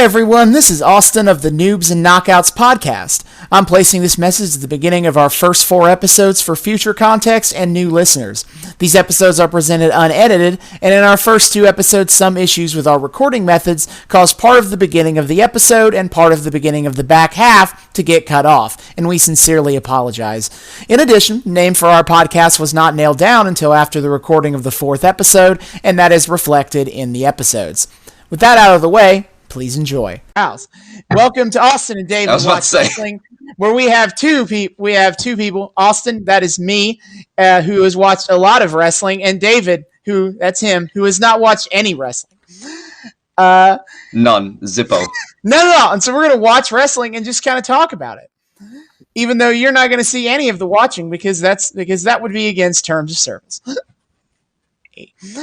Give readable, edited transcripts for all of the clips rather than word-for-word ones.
everyone, this is Austin of the Noobs and Knockouts podcast. I'm placing this message at the beginning of our first 4 episodes for future context and new listeners. These episodes are presented unedited, and in our first 2 episodes, some issues with our recording methods caused part of the beginning of the episode and part of the beginning of the back half to get cut off, and we sincerely apologize. In addition, the name for our podcast was not nailed down until after the recording of the 4th episode, and that is reflected in the episodes. With that out of the way, please enjoy. Welcome to Austin and David Watch Wrestling, where we have two people. Austin, that is me, who has watched a lot of wrestling, and David, that's him, who has not watched any wrestling. None. Zippo. No. And so we're going to watch wrestling and just kind of talk about it. Even though you're not going to see any of the watching because that would be against terms of service. Is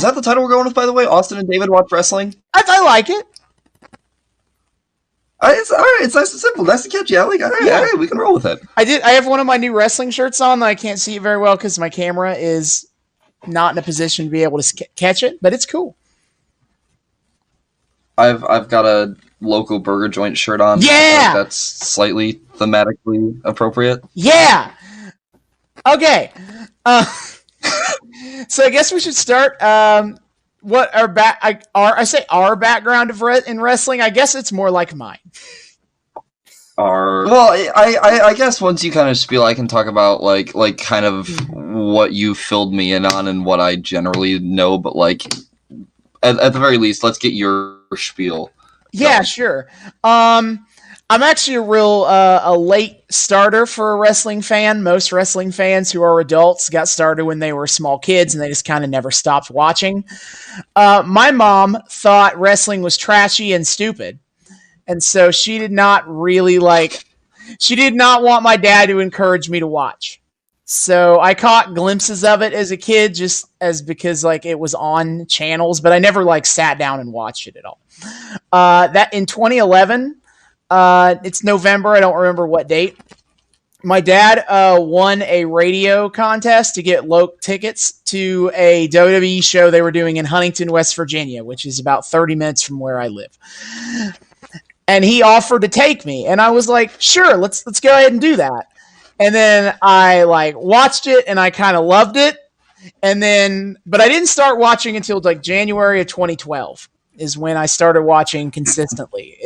that the title we're going with, by the way? Austin and David watch wrestling? I like it. It's all right. It's nice and simple. Nice and catchy. I like it. All right, we can roll with it. I have one of my new wrestling shirts on that I can't see it very well because my camera is not in a position to be able to catch it, but it's cool. I've got a local burger joint shirt on. Yeah! That's slightly thematically appropriate. Yeah! Okay. So I guess we should start. What our our background in wrestling. I guess it's more like mine. I guess once you kind of spiel, I can talk about like kind of what you filled me in on and what I generally know. But like at the very least, let's get your spiel. Yeah, sure. I'm actually a late starter for a wrestling fan. Most wrestling fans who are adults got started when they were small kids and they just kind of never stopped watching. My mom thought wrestling was trashy and stupid. And so she did not want my dad to encourage me to watch. So I caught glimpses of it as a kid because it was on channels, but I never sat down and watched it at all. That in 2011, it's November. I don't remember what date. My dad won a radio contest to get tickets to a WWE show they were doing in Huntington, West Virginia, which is about 30 minutes from where I live. And he offered to take me, and I was like, "Sure, let's go ahead and do that." And then I watched it, and I kind of loved it. But I didn't start watching until January of 2012 is when I started watching consistently.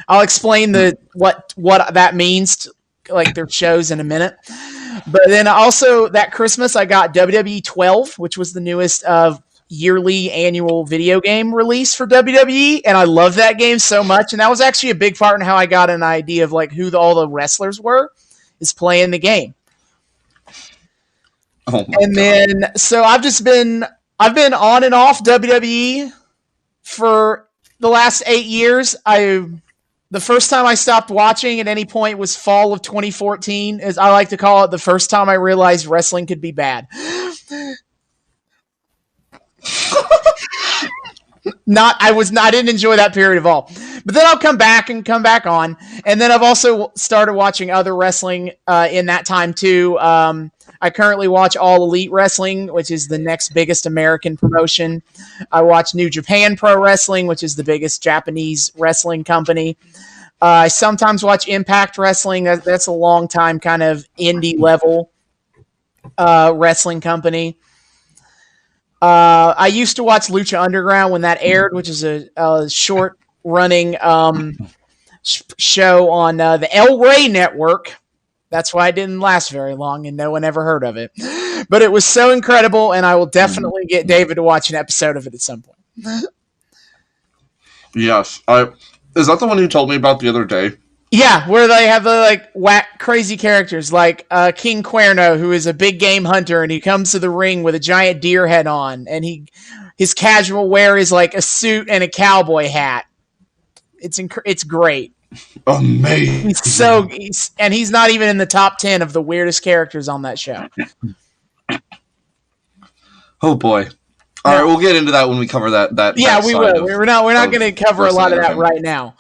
I'll explain what that means, their shows in a minute. But then also that Christmas, I got WWE 12, which was the newest yearly annual video game release for WWE, and I love that game so much. And that was actually a big part in how I got an idea of who all the wrestlers were, is playing the game. Oh my God. Then so I've been on and off WWE for the last 8 years. The first time I stopped watching at any point was fall of 2014, as I like to call it, the first time I realized wrestling could be bad. I didn't enjoy that period at all. But then I'll come back on. And then I've also started watching other wrestling in that time too. I currently watch All Elite Wrestling, which is the next biggest American promotion. I watch New Japan Pro Wrestling, which is the biggest Japanese wrestling company. I sometimes watch Impact Wrestling. That's a long time kind of indie level wrestling company. I used to watch Lucha Underground when that aired, which is a short running show on the El Rey Network. That's why it didn't last very long, and no one ever heard of it. But it was so incredible, and I will definitely get David to watch an episode of it at some point. Yes. Is that the one you told me about the other day? Yeah, where they have the crazy characters like King Cuerno, who is a big game hunter, and he comes to the ring with a giant deer head on, and his casual wear is a suit and a cowboy hat. It's great. Amazing. He's not even in the top 10 of the weirdest characters on that show. Oh boy. All right, we'll get into that when we cover that. Yeah, we will. We're not going to cover a lot of that right now.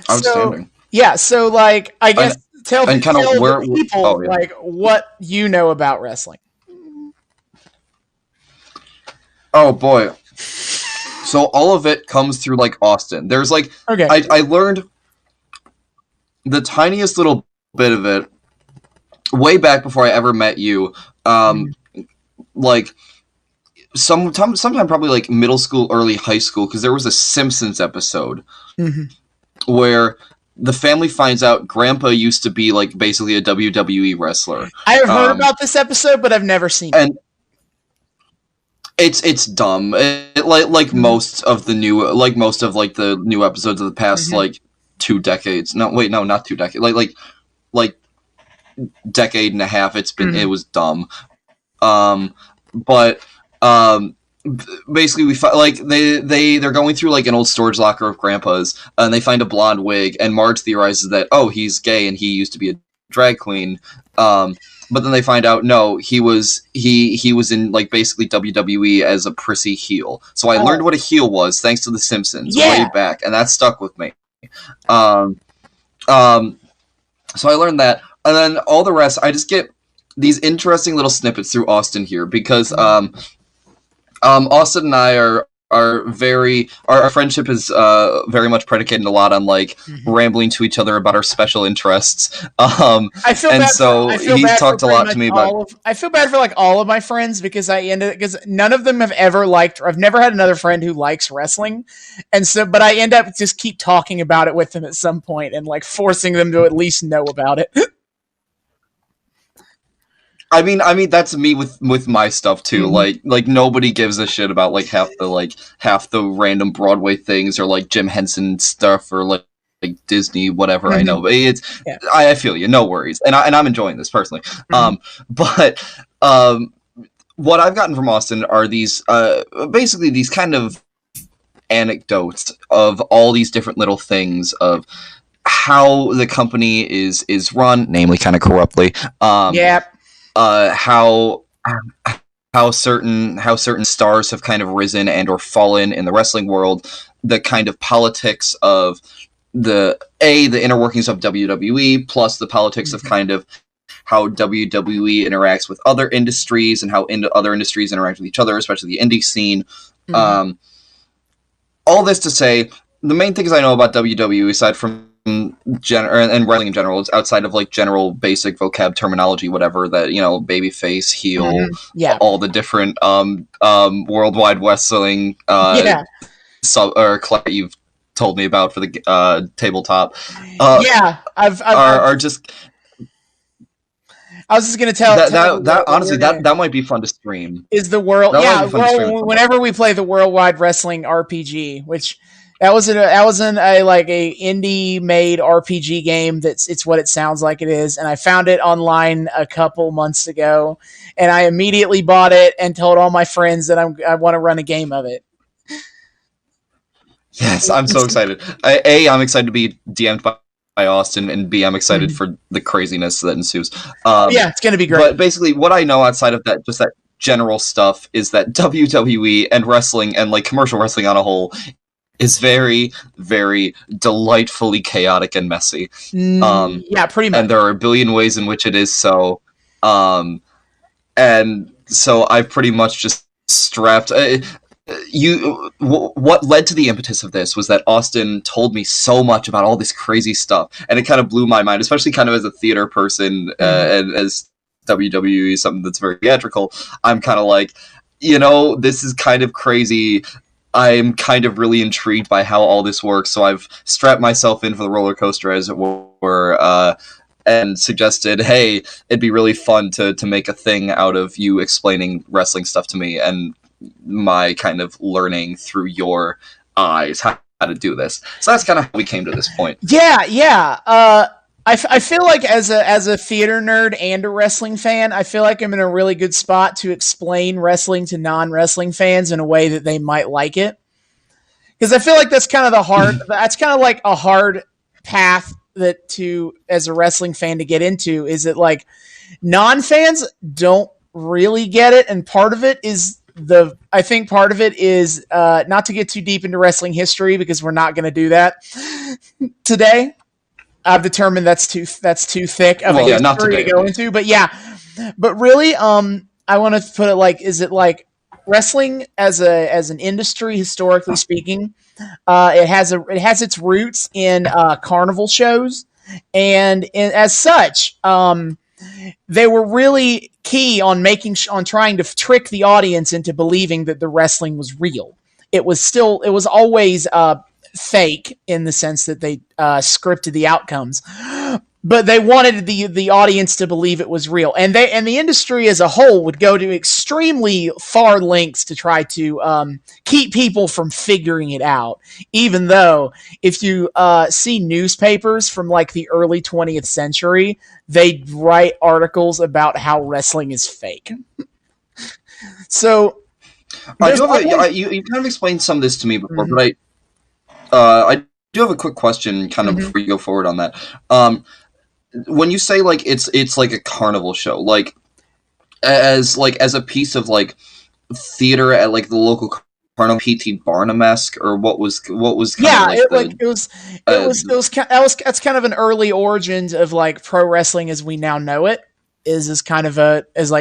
Outstanding. So I guess tell the people what you know about wrestling. Oh boy. So all of it comes through like Austin. There's like Okay. I learned the tiniest little bit of it way back before I ever met you. Like sometime probably like middle school, early high school, because there was a Simpsons episode where the family finds out Grandpa used to be like basically a WWE wrestler. I have heard about this episode, but I've never seen it. And it's dumb. Like most of the new episodes of the past like 2 decades. No, wait, no, not 2 decades. Like decade and a half. It was dumb. But basically they're going through like an old storage locker of Grandpa's, and they find a blonde wig, and Marge theorizes that he's gay and he used to be a drag queen. But then they find out no, he was in like basically WWE as a prissy heel. So I learned what a heel was thanks to The Simpsons way back, and that stuck with me. So I learned that, and then all the rest I just get these interesting little snippets through Austin here, because Austin and I are very, our friendship is very much predicated a lot on like rambling to each other about our special interests. I feel talked a lot to me about. I feel bad for like all of my friends, because because none of them have ever liked, or I've never had another friend who likes wrestling, and so but I end up just keep talking about it with them at some point and like forcing them to at least know about it. I mean that's me with my stuff too. Like nobody gives a shit about like half the random Broadway things, or like Jim Henson stuff, or like Disney, whatever. I know, but I feel you. No worries, and I'm enjoying this personally. But what I've gotten from Austin are these basically these kind of anecdotes of all these different little things of how the company is run, namely kind of corruptly. How certain stars have kind of risen and or fallen in the wrestling world, the kind of politics of the inner workings of WWE, plus the politics of kind of how WWE interacts with other industries and how other industries interact with each other, especially the indie scene. All this to say, the main things I know about WWE, aside from and wrestling in general, it's outside of like general basic vocab terminology, whatever, that babyface, heel, all the different worldwide wrestling you've told me about for the tabletop. Are just. I was just gonna tell that honestly that might be fun to stream. Is the world? Whenever we play the Worldwide Wrestling RPG, which. That was in a indie made RPG game. It's what it sounds like it is, and I found it online a couple months ago, and I immediately bought it and told all my friends that I want to run a game of it. Yes, I'm so excited. I'm excited to be DM'd by Austin, and B, I'm excited for the craziness that ensues. It's going to be great. But basically, what I know outside of that, just that general stuff, is that WWE and wrestling and like commercial wrestling on a whole is very, very delightfully chaotic and messy. Pretty much. And there are a billion ways in which it is so. And so I've pretty much just strapped. What led to the impetus of this was that Austin told me so much about all this crazy stuff, and it kind of blew my mind, especially kind of as a theater person, and as WWE is something that's very theatrical. I'm kind of like, this is kind of crazy. I'm kind of really intrigued by how all this works, so I've strapped myself in for the roller coaster, as it were, and suggested, hey, it'd be really fun to make a thing out of you explaining wrestling stuff to me, and my kind of learning through your eyes how to do this. So that's kind of how we came to this point. I feel like as a theater nerd and a wrestling fan, I feel like I'm in a really good spot to explain wrestling to non-wrestling fans in a way that they might like it. Because I feel like that's kind of that's kind of like a hard path as a wrestling fan to get into, is that like non-fans don't really get it. And part of it is not to get too deep into wrestling history, because we're not going to do that today. I've determined that's too thick of a history to go into. But really, I want to put it like, is it like wrestling as an industry, historically speaking, it has its roots in carnival shows, and as such, they were really key on on trying to trick the audience into believing that the wrestling was real. It was always fake in the sense that they scripted the outcomes, but they wanted the audience to believe it was real, and the industry as a whole would go to extremely far lengths to try to keep people from figuring it out. Even though, if you see newspapers from like the early 20th century, they'd write articles about how wrestling is fake. So you kind of explained some of this to me before, but I do have a quick question kind of before you go forward on that. When you say like it's like a carnival show, like as a piece of like theater at like the local carnival, P.T. Barnum-esque, or what was kind of like that's kind of an early origins of like pro wrestling as we now know it. Is kind of as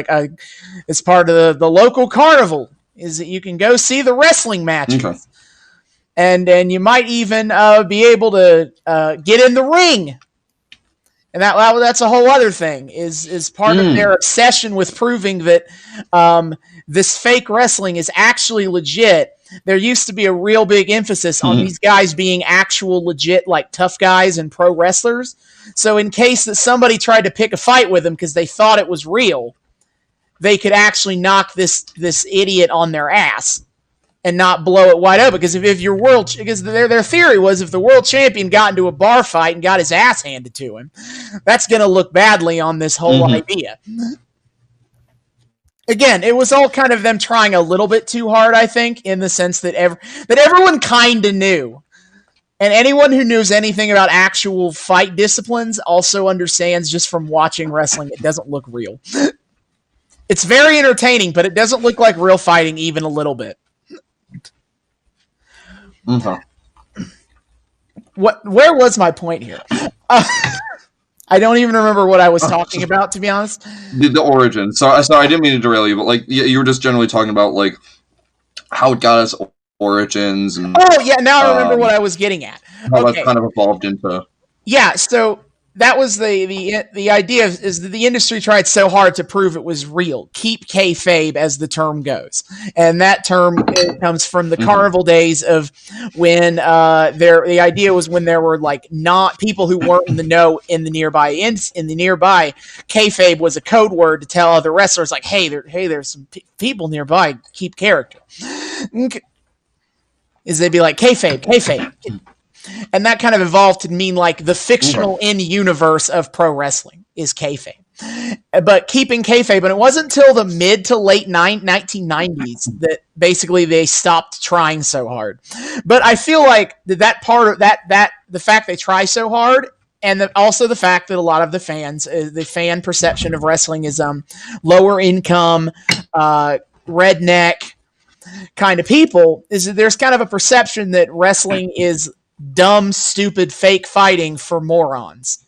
part of the local carnival, is that you can go see the wrestling matches. Okay. And you might even be able to get in the ring. And that's a whole other thing, is part of their obsession with proving that this fake wrestling is actually legit. There used to be a real big emphasis on these guys being actual legit, like tough guys and pro wrestlers. So in case that somebody tried to pick a fight with them because they thought it was real, they could actually knock this idiot on their ass and not blow it wide open. Because if your because their theory was, if the world champion got into a bar fight and got his ass handed to him, that's going to look badly on this whole idea. Again, it was all kind of them trying a little bit too hard, I think, in the sense that everyone kind of knew. And anyone who knows anything about actual fight disciplines also understands, just from watching wrestling, it doesn't look real. It's very entertaining, but it doesn't look like real fighting even a little bit. Where was my point here? I don't even remember what I was talking about, to be honest. The origin. Sorry, I didn't mean to derail you, but like you were just generally talking about like how it got its origins. And, now I remember what I was getting at. How that's kind of evolved into. Yeah, so that was the idea, is that the industry tried so hard to prove it was real. Keep kayfabe, as the term goes. And that term comes from the carnival days of when the idea was when there were like not people who weren't in the know in the nearby kayfabe was a code word to tell other wrestlers like, hey, there's some people nearby, keep character. Is they'd be like, kayfabe. And that kind of evolved to mean like the fictional in-universe of pro wrestling is kayfabe. But keeping kayfabe, and it wasn't until the mid to late 1990s that basically they stopped trying so hard. But I feel like that part of that the fact they try so hard, and also the fact that a lot of the fans, the fan perception of wrestling is lower income, redneck kind of people, is that there's kind of a perception that wrestling is dumb, stupid, fake fighting for morons.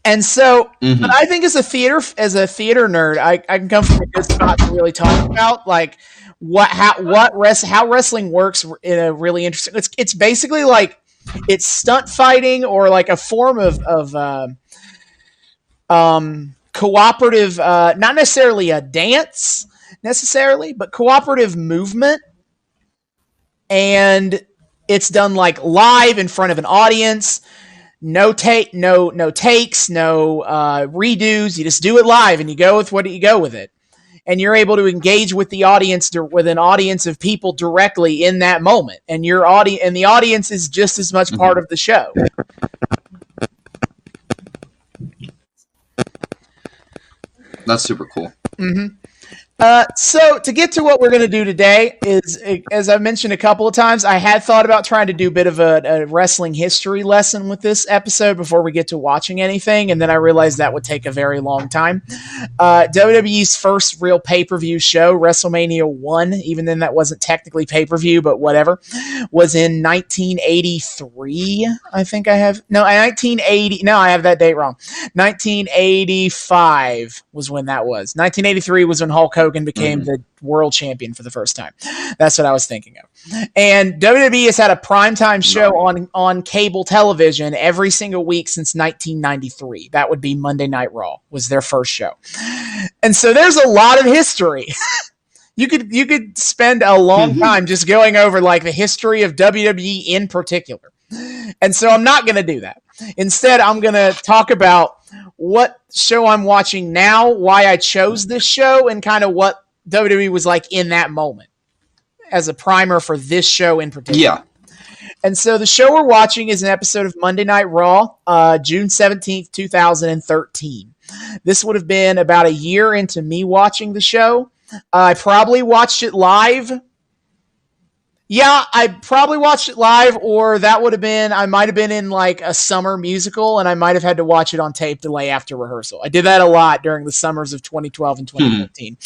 And so, but I think as a theater nerd, I can come from a good spot to really talk about like how wrestling works in a really interesting. It's basically like it's stunt fighting, or like a form of cooperative, not necessarily a dance necessarily, but cooperative movement, and it's done like live in front of an audience. No takes, no redos. You just do it live, and you go with it, and you're able to engage with the audience, with an audience of people directly in that moment, and the audience is just as much part of the show. That's super cool. So to get to what we're going to do today is, as I've mentioned a couple of times, I had thought about trying to do a bit of a wrestling history lesson with this episode before we get to watching anything, and then I realized that would take a very long time. WWE's first real pay-per-view show, WrestleMania 1, even then that wasn't technically pay-per-view, but whatever, was in 1983, I think I have. No, 1980. No, I have that date wrong. 1985 was when that was. 1983 was when Hulk Hogan Hogan became the world champion for the first time. That's what I was thinking of. And WWE has had a primetime show on cable television every single week since 1993. That would be Monday Night Raw was their first show. And so there's a lot of history. You could spend a long time just going over like the history of WWE in particular. And so I'm not going to do that. Instead, I'm going to talk about what show I'm watching now, why I chose this show, and kind of what WWE was like in that moment as a primer for this show in particular. Yeah. And so the show we're watching is an episode of Monday Night Raw, June 17th, 2013. This would have been about a year into me watching the show. I probably watched it live. Yeah, I probably watched it live, or that would have been, I might have been in like a summer musical, and I might have had to watch it on tape delay after rehearsal. I did that a lot during the summers of 2012 and 2013.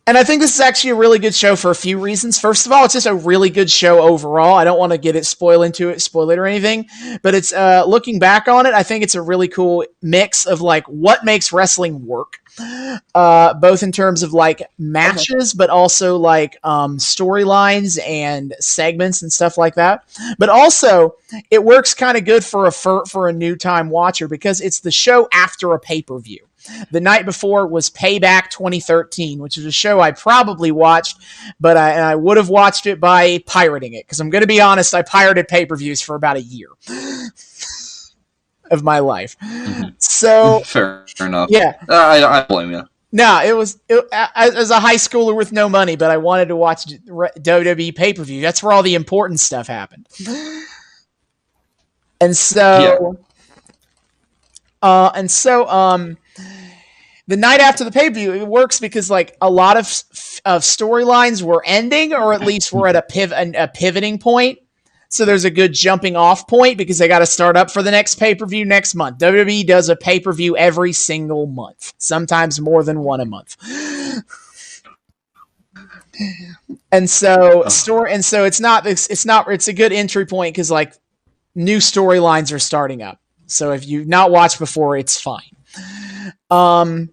And I think this is actually a really good show for a few reasons. First of all, it's just a really good show overall. I don't want to get it spoil it or anything, but it's looking back on it, I think it's a really cool mix of like what makes wrestling work, both in terms of like matches, but also like storylines and segments and stuff like that. But also, it works kind of good for a new time watcher because it's the show after a pay-per-view. The night before was Payback 2013, which is a show I probably watched, but I would have watched it by pirating it. Because I'm going to be honest, I pirated pay-per-views for about a year of my life. So fair enough. Yeah, I blame you. No, it was as a high schooler with no money, but I wanted to watch WWE pay-per-view. That's where all the important stuff happened. And so, the night after the pay-per-view, it works because like a lot of storylines were ending, or at least were at a pivoting point. So there's a good jumping off point because they got to start up for the next pay-per-view next month. WWE does a pay-per-view every single month, sometimes more than one a month. And so it's a good entry point because like new storylines are starting up. So if you've not watched before, it's fine. What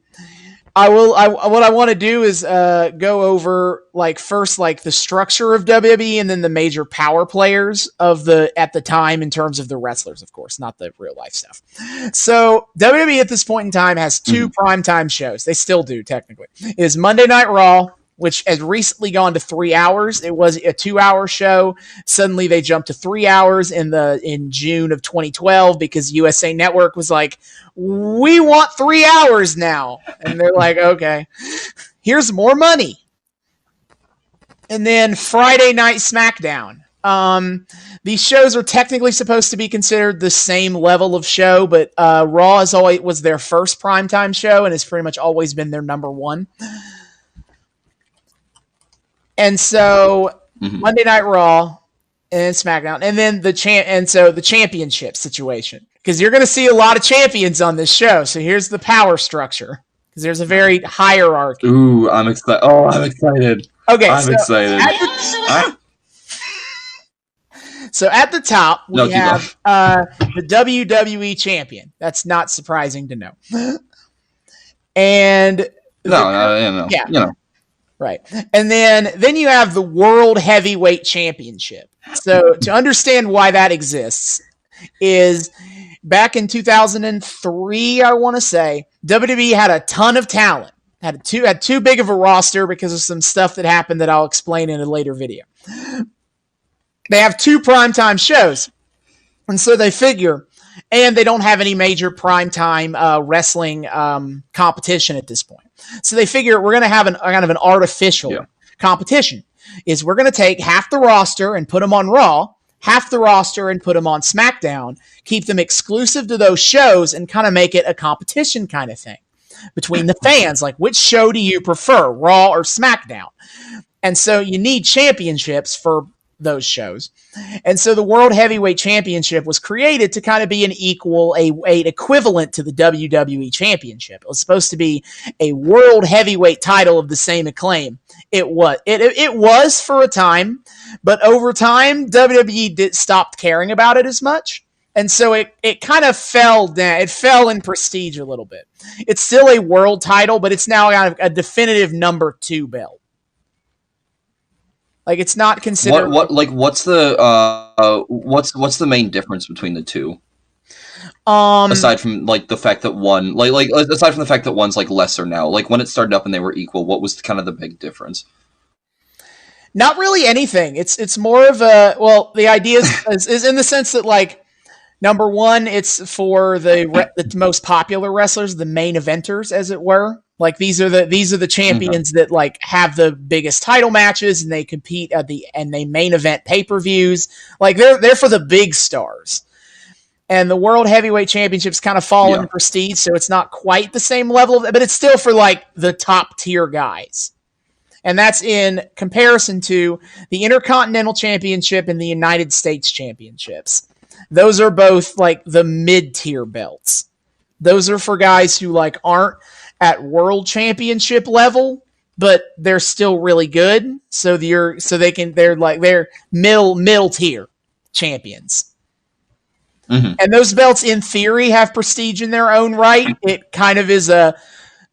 I want to do is go over like first like the structure of WWE and then the major power players at the time in terms of the wrestlers, of course, not the real life stuff. So WWE at this point in time has two primetime shows. They still do technically. It is Monday Night Raw, which has recently gone to 3 hours. It was a 2-hour show. Suddenly they jumped to 3 hours in June of 2012 because USA Network was like, we want 3 hours now. And they're like, okay, here's more money. And then Friday Night SmackDown. These shows are technically supposed to be considered the same level of show, but Raw was their first primetime show and has pretty much always been their number one. And so Monday Night Raw and SmackDown, and then the championship situation, because you're going to see a lot of champions on this show. So here's the power structure, because there's a very hierarchy. Ooh, I'm excited! Oh, I'm excited! Okay, I'm excited. So at the top we have the WWE champion. That's not surprising to know. And no, yeah. You know. Right. And then you have the World Heavyweight Championship. So to understand why that exists is back in 2003, I want to say, WWE had a ton of talent. Had too big of a roster because of some stuff that happened that I'll explain in a later video. They have 2 primetime shows. And so they figure, and they don't have any major primetime wrestling competition at this point. So they figure we're going to have kind of an artificial competition. Is we're going to take half the roster and put them on Raw, half the roster and put them on SmackDown, keep them exclusive to those shows, and kind of make it a competition kind of thing between the fans. Like, which show do you prefer, Raw or SmackDown? And so you need championships for those shows. And so the World Heavyweight Championship was created to kind of be an equivalent to the WWE Championship. It was supposed to be a World Heavyweight title of the same acclaim. It was for a time, but over time, WWE stopped caring about it as much. And so it kind of fell down. It fell in prestige a little bit. It's still a world title, but it's now got a definitive number 2 belt. Like, it's not considered. What's the main difference between the two? Aside from like the fact that one aside from the fact that one's like lesser now, like when it started up and they were equal, what was kind of the big difference? Not really anything. It's more of the idea is in the sense that, like, number one, it's for the most popular wrestlers, the main eventers, as it were. Like, these are the champions that like have the biggest title matches, and they compete and they main event pay-per-views. Like, they're for the big stars. And the World Heavyweight Championships kind of fall in prestige, so it's not quite the same level, but it's still for like the top tier guys. And that's in comparison to the Intercontinental Championship and the United States Championships. Those are both like the mid-tier belts. Those are for guys who like aren't at World Championship level, but they're still really good. So they're middle tier champions. Mm-hmm. And those belts, in theory, have prestige in their own right. It kind of is a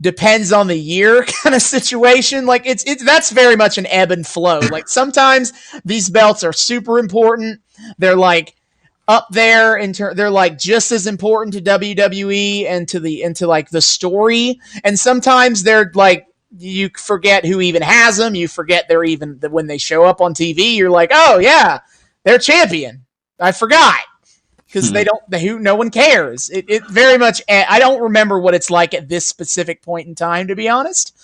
depends on the year kind of situation. Like, that's very much an ebb and flow. Like, sometimes these belts are super important. They're like up there they're like just as important to WWE and to like the story. And sometimes they're like, you forget who even has them. You forget they're even when they show up on TV. You're like, oh yeah, they're champion. I forgot. Because no one cares. It very much, I don't remember what it's like at this specific point in time, to be honest.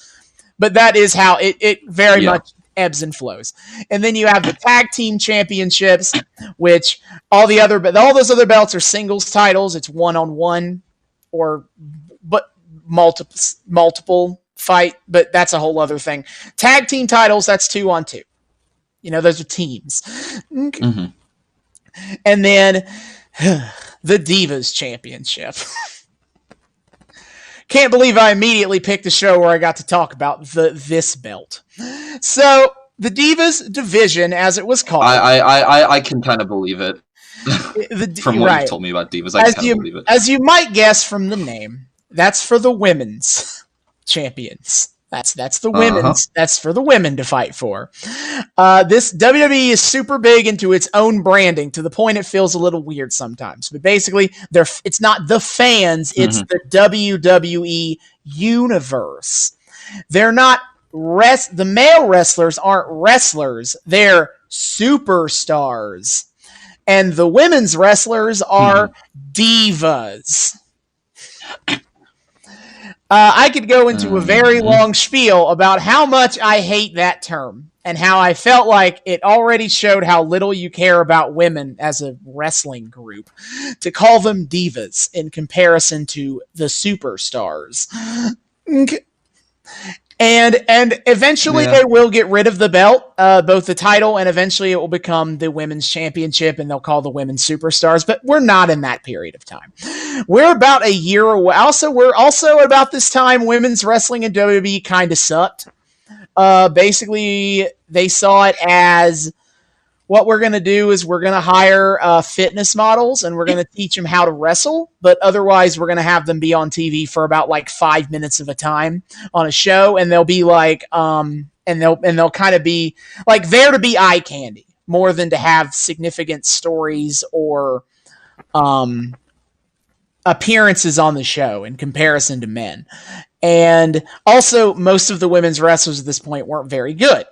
But that is how it very much ebbs and flows. And then you have the tag team championships, which all those other belts are singles titles. It's 1-on-1 but multiple fight, but that's a whole other thing. Tag team titles, that's 2-on-2. Those are teams. Mm-hmm. And then the Divas Championship. Can't believe I immediately picked a show where I got to talk about this belt. So, the Divas division, as it was called. I can kind of believe it. From what you've told me about Divas, I can kind of believe it. As you might guess from the name, that's for the women's champions. That's the women's. That's for the women to fight for. This WWE is super big into its own branding to the point it feels a little weird sometimes. But basically, it's not the fans; it's the WWE universe. They're not the male wrestlers aren't wrestlers; they're superstars, and the women's wrestlers are divas. I could go into a very long spiel about how much I hate that term and how I felt like it already showed how little you care about women as a wrestling group to call them divas in comparison to the superstars. And eventually they will get rid of the belt, both the title, and eventually it will become the women's championship, and they'll call the women superstars. But we're not in that period of time. We're about a year away. We're also about this time, women's wrestling in WWE kind of sucked. Basically, they saw it as, what we're going to do is we're going to hire fitness models and we're going to teach them how to wrestle, but otherwise we're going to have them be on TV for about like 5 minutes of a time on a show, and they'll be like and they'll kind of be like there to be eye candy more than to have significant stories or appearances on the show in comparison to men. And also, most of the women's wrestlers at this point weren't very good.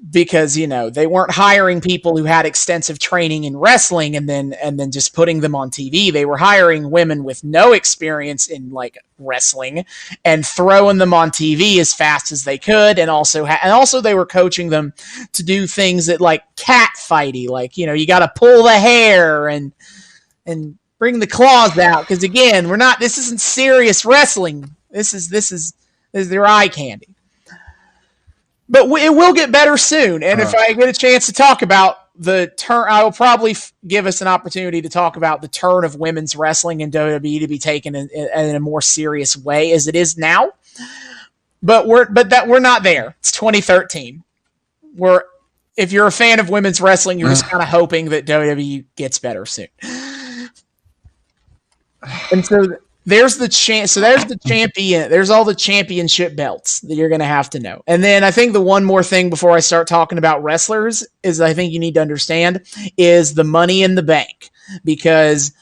Because, they weren't hiring people who had extensive training in wrestling and then just putting them on TV. They were hiring women with no experience in like wrestling and throwing them on TV as fast as they could. And also they were coaching them to do things that like cat fighty, like, you got to pull the hair and bring the claws out. Cause again, this isn't serious wrestling. This is their eye candy. But it will get better soon. And if I get a chance to talk about the turn, I will probably give us an opportunity to talk about the turn of women's wrestling in WWE to be taken in a more serious way as it is now. But we're not there. It's 2013. If you're a fan of women's wrestling, you're just kind of hoping that WWE gets better soon. And so there's the champion. There's all the championship belts that you're going to have to know. And then I think the one more thing before I start talking about wrestlers is I think you need to understand is the Money in the Bank, because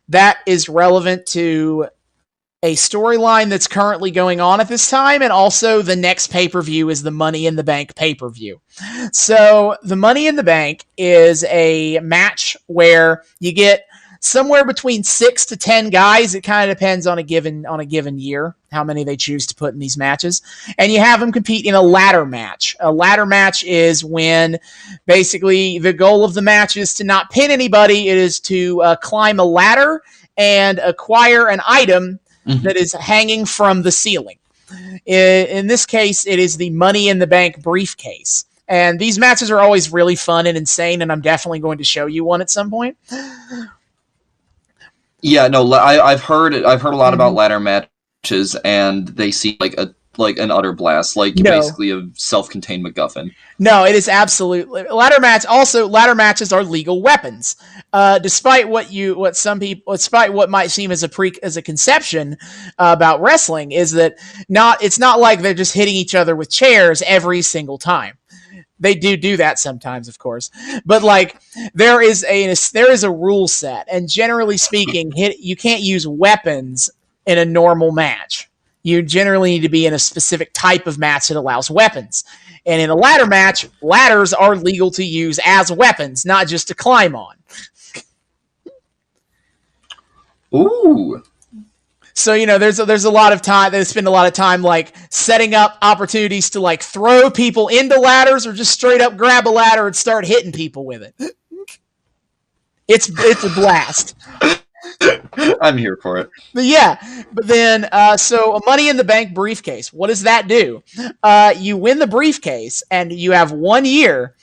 that is relevant to a storyline that's currently going on at this time, and also the next pay-per-view is the Money in the Bank pay-per-view. So the Money in the Bank is a match where you get somewhere between 6 to 10 guys. It kind of depends on a given year how many they choose to put in these matches, and you have them compete in a ladder match. A ladder match is when basically the goal of the match is to not pin anybody. It is to climb a ladder and acquire an item that is hanging from the ceiling. In this case, it is the Money in the Bank briefcase. And these matches are always really fun and insane, and I'm definitely going to show you one at some point. Yeah, no, I've heard a lot about ladder matches, and they seem like an utter blast, basically a self-contained MacGuffin. No, it is absolutely ladder match. Also, ladder matches are legal weapons. Despite what might seem as a conception about wrestling, is that it's not like they're just hitting each other with chairs every single time. They do that sometimes, of course, but there is a rule set, and generally speaking, you can't use weapons in a normal match. You generally need to be in a specific type of match that allows weapons. And in a ladder match, ladders are legal to use as weapons, not just to climb on. Ooh. So, there's a lot of time, they spend a lot of time setting up opportunities to throw people into ladders or just straight up grab a ladder and start hitting people with it. It's a blast. I'm here for it. But then, so a Money in the Bank briefcase, what does that do? You win the briefcase, and you have 1 year,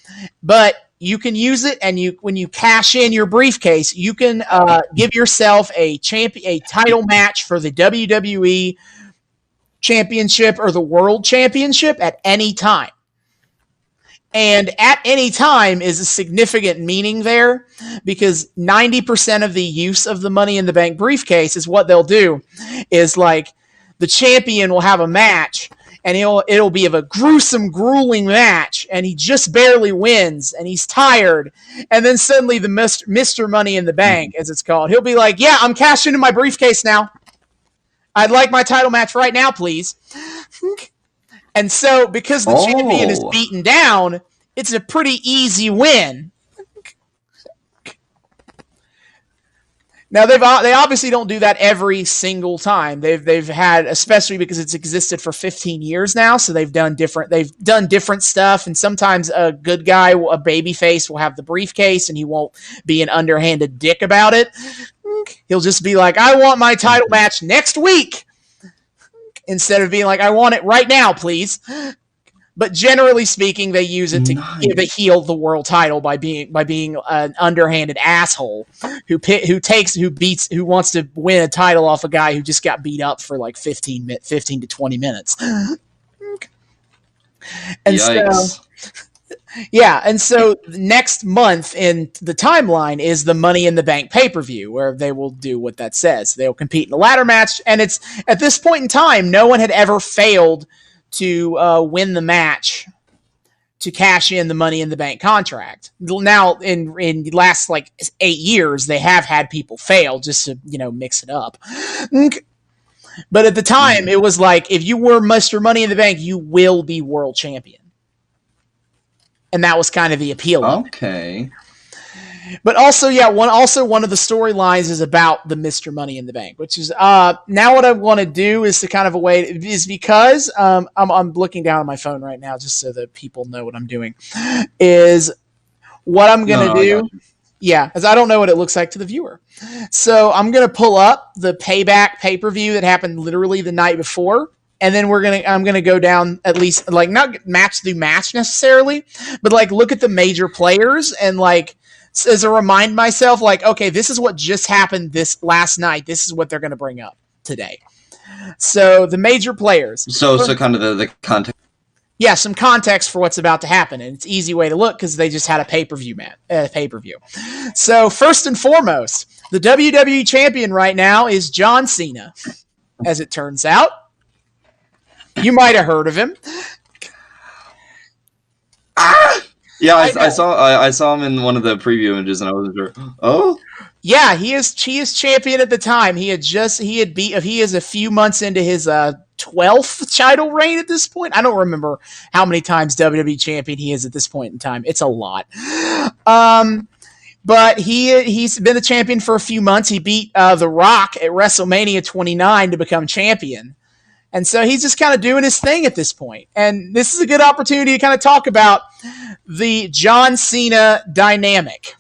but you can use it, and when you cash in your briefcase, you can give yourself a title match for the WWE Championship or the World Championship at any time. And at any time is a significant meaning there, because 90% of the use of the Money in the Bank briefcase is what they'll do is the champion will have a match, and it'll be of a gruesome, grueling match, and he just barely wins, and he's tired, and then suddenly the Mr. Money in the Bank, as it's called, he'll be like, yeah, I'm cashing in my briefcase now. I'd like my title match right now, please. And so, because the champion is beaten down, it's a pretty easy win. Now, they obviously don't do that every single time. They've had, especially because it's existed for 15 years now, so they've done different stuff. And sometimes a good guy, a babyface, will have the briefcase, and he won't be an underhanded dick about it. He'll just be like, "I want my title match next week," instead of being like, "I want it right now, please." But generally speaking, they use it to give a heel the world title by being an underhanded asshole who wants to win a title off a guy who just got beat up for 15 to 20 minutes. And Yikes. so next month in the timeline is the Money in the Bank pay-per-view, where they will do what that says. They'll compete in a ladder match, and it's at this point in time, no one had ever failed to win the match to cash in the Money in the Bank contract. Now, in the last 8 years, they have had people fail just to mix it up. But at the time, it was if you were Mr. Money in the Bank, you will be world champion, and that was kind of the appeal. Okay. But also, one of the storylines is about the Mr. Money in the Bank, which is now what I want to do is because I'm looking down on my phone right now just so that people know what I'm doing. Is what I'm gonna do. Yeah, as I don't know what it looks like to the viewer. So I'm gonna pull up the Payback pay-per-view that happened literally the night before. And then I'm gonna go down at least not match through match necessarily, but look at the major players and as a remind myself, okay, this is what just happened this last night. This is what they're going to bring up today. So the major players. So kind of the context. yeah, some context for what's about to happen, and it's an easy way to look because they just had a pay-per-view So first and foremost, the WWE champion right now is John Cena, as it turns out. You might have heard of him. Yeah, I saw him in one of the preview images, and I wasn't sure. Oh, yeah, he is champion at the time. He is a few months into his 12th title reign at this point. I don't remember how many times WWE champion he is at this point in time. It's a lot. But he's been a champion for a few months. He beat The Rock at WrestleMania 29 to become champion. And so he's just kind of doing his thing at this point. And this is a good opportunity to kind of talk about the John Cena dynamic.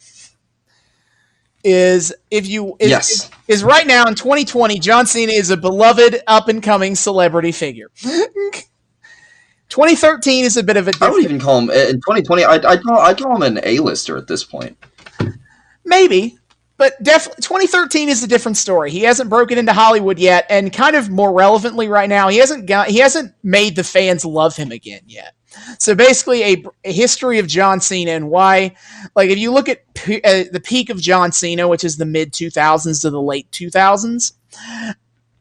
Is right now in 2020, John Cena is a beloved up-and-coming celebrity figure. 2013 is a bit of a different... I would even call him, in 2020, I'd call him an A-lister at this point. Maybe. But definitely, 2013 is a different story. He hasn't broken into Hollywood yet, and kind of more relevantly right now, he hasn't made the fans love him again yet. So basically, a history of John Cena and why, like, if you look at the peak of John Cena, which is the mid 2000s to the late 2000s,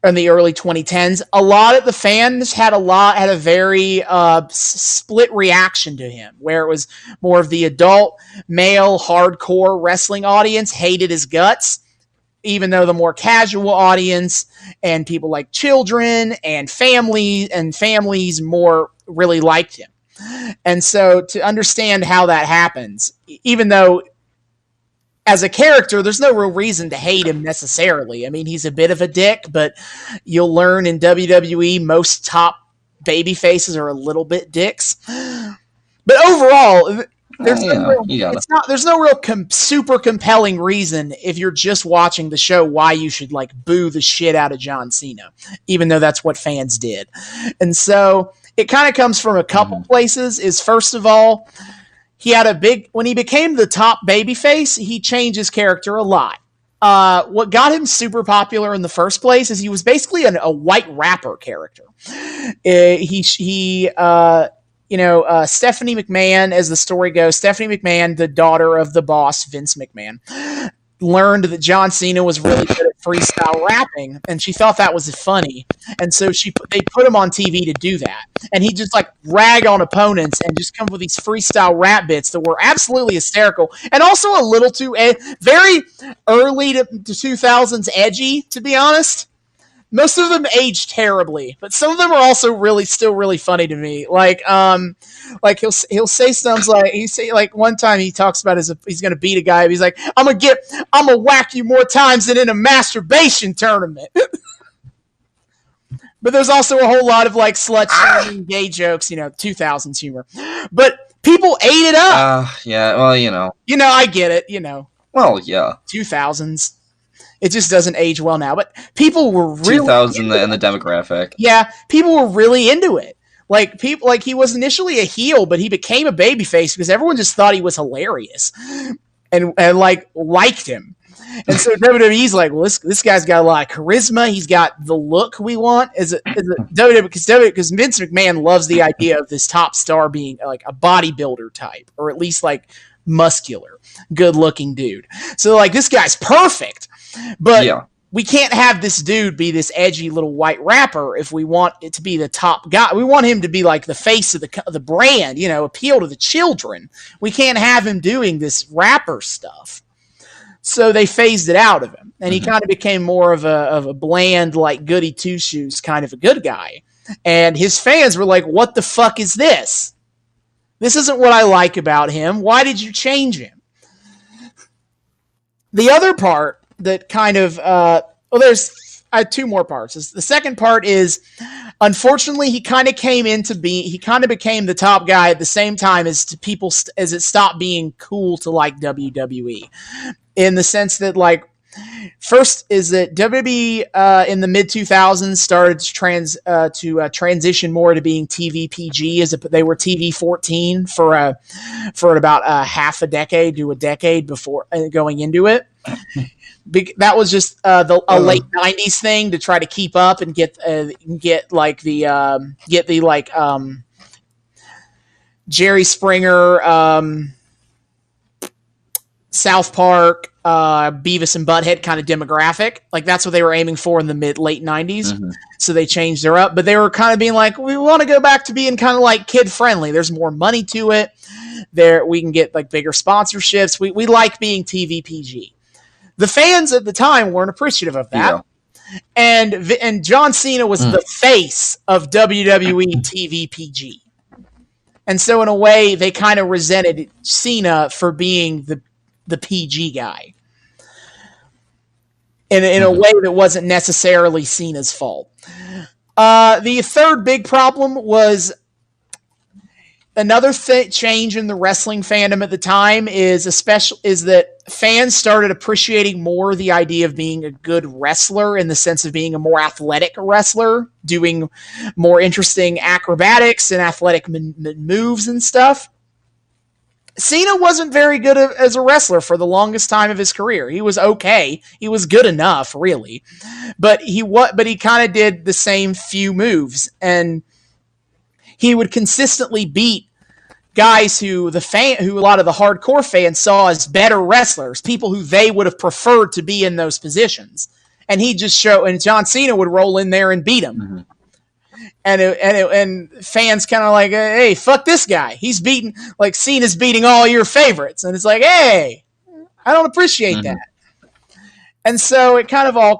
and the early 2010s, a lot of the fans had a very split reaction to him, where it was more of the adult, male, hardcore wrestling audience hated his guts, even though the more casual audience and people like children and families more really liked him. And so to understand how that happens, even though as a character, there's no real reason to hate him necessarily. I mean, he's a bit of a dick, but you'll learn in WWE most top baby faces are a little bit dicks. But overall, there's no real super compelling reason if you're just watching the show why you should like boo the shit out of John Cena, even though that's what fans did. And so it kind of comes from a couple places. Is first of all, when he became the top babyface, he changed his character a lot. What got him super popular in the first place is he was basically a white rapper character. Stephanie McMahon, as the story goes, Stephanie McMahon, the daughter of the boss, Vince McMahon, learned that John Cena was really good at freestyle rapping, and she thought that was funny. And so they put him on TV to do that. And he just like rag on opponents and just come with these freestyle rap bits that were absolutely hysterical and also a little too very early to 2000s edgy, to be honest. Most of them age terribly, but some of them are also still really funny to me. Like he'll say stuff like one time he talks about he's gonna beat a guy. He's like, I'm gonna whack you more times than in a masturbation tournament. But there's also a whole lot of like slut shaming, gay jokes, 2000s humor. But people ate it up. Yeah, well, I get it, Well, yeah. 2000s. It just doesn't age well now. But people were really 2000 and the demographic. Yeah, people were really into it. He was initially a heel, but he became a babyface because everyone just thought he was hilarious and liked him. And so WWE's like, well, this guy's got a lot of charisma. He's got the look we want. Is it WWE because Vince McMahon loves the idea of this top star being like a bodybuilder type, or at least like muscular, good looking dude. So like this guy's perfect. But we can't have this dude be this edgy little white rapper if we want it to be the top guy. We want him to be like the face of the brand, appeal to the children. We can't have him doing this rapper stuff. So they phased it out of him. And he kind of became more of a bland, like goody two-shoes kind of a good guy. And his fans were like, what the fuck is this? This isn't what I like about him. Why did you change him? The other part that kind of I have two more parts. The second part is, unfortunately, he kind of became the top guy at the same time as it stopped being cool to like WWE, in the sense that like first is that WWE in the mid 2000s started to transition more to being TV PG, as they were TV 14 for about half a decade to a decade before going into it. That was just a late 90s thing to try to keep up and get Jerry Springer, South Park, Beavis and Butthead kind of demographic. Like that's what they were aiming for in the late 90s. Mm-hmm. So they changed her up, but they were kind of being like, we want to go back to being kind of like kid friendly. There's more money to it. There we can get like bigger sponsorships. We like being TV PG. The fans at the time weren't appreciative of that. Yeah. And John Cena was the face of WWE TV PG. And so in a way, they kind of resented Cena for being the PG guy. In a way that wasn't necessarily Cena's fault. The third big problem was another change in the wrestling fandom at the time is that fans started appreciating more the idea of being a good wrestler in the sense of being a more athletic wrestler, doing more interesting acrobatics and athletic moves and stuff. Cena wasn't very good as a wrestler for the longest time of his career. He was okay. He was good enough, really. But he kind of did the same few moves, and he would consistently beat guys who a lot of the hardcore fans saw as better wrestlers, people who they would have preferred to be in those positions. And and John Cena would roll in there and beat him. Mm-hmm. And fans kind of like, hey, fuck this guy. He's beating, like, Cena's beating all your favorites. And it's like, hey, I don't appreciate that. And so it kind of all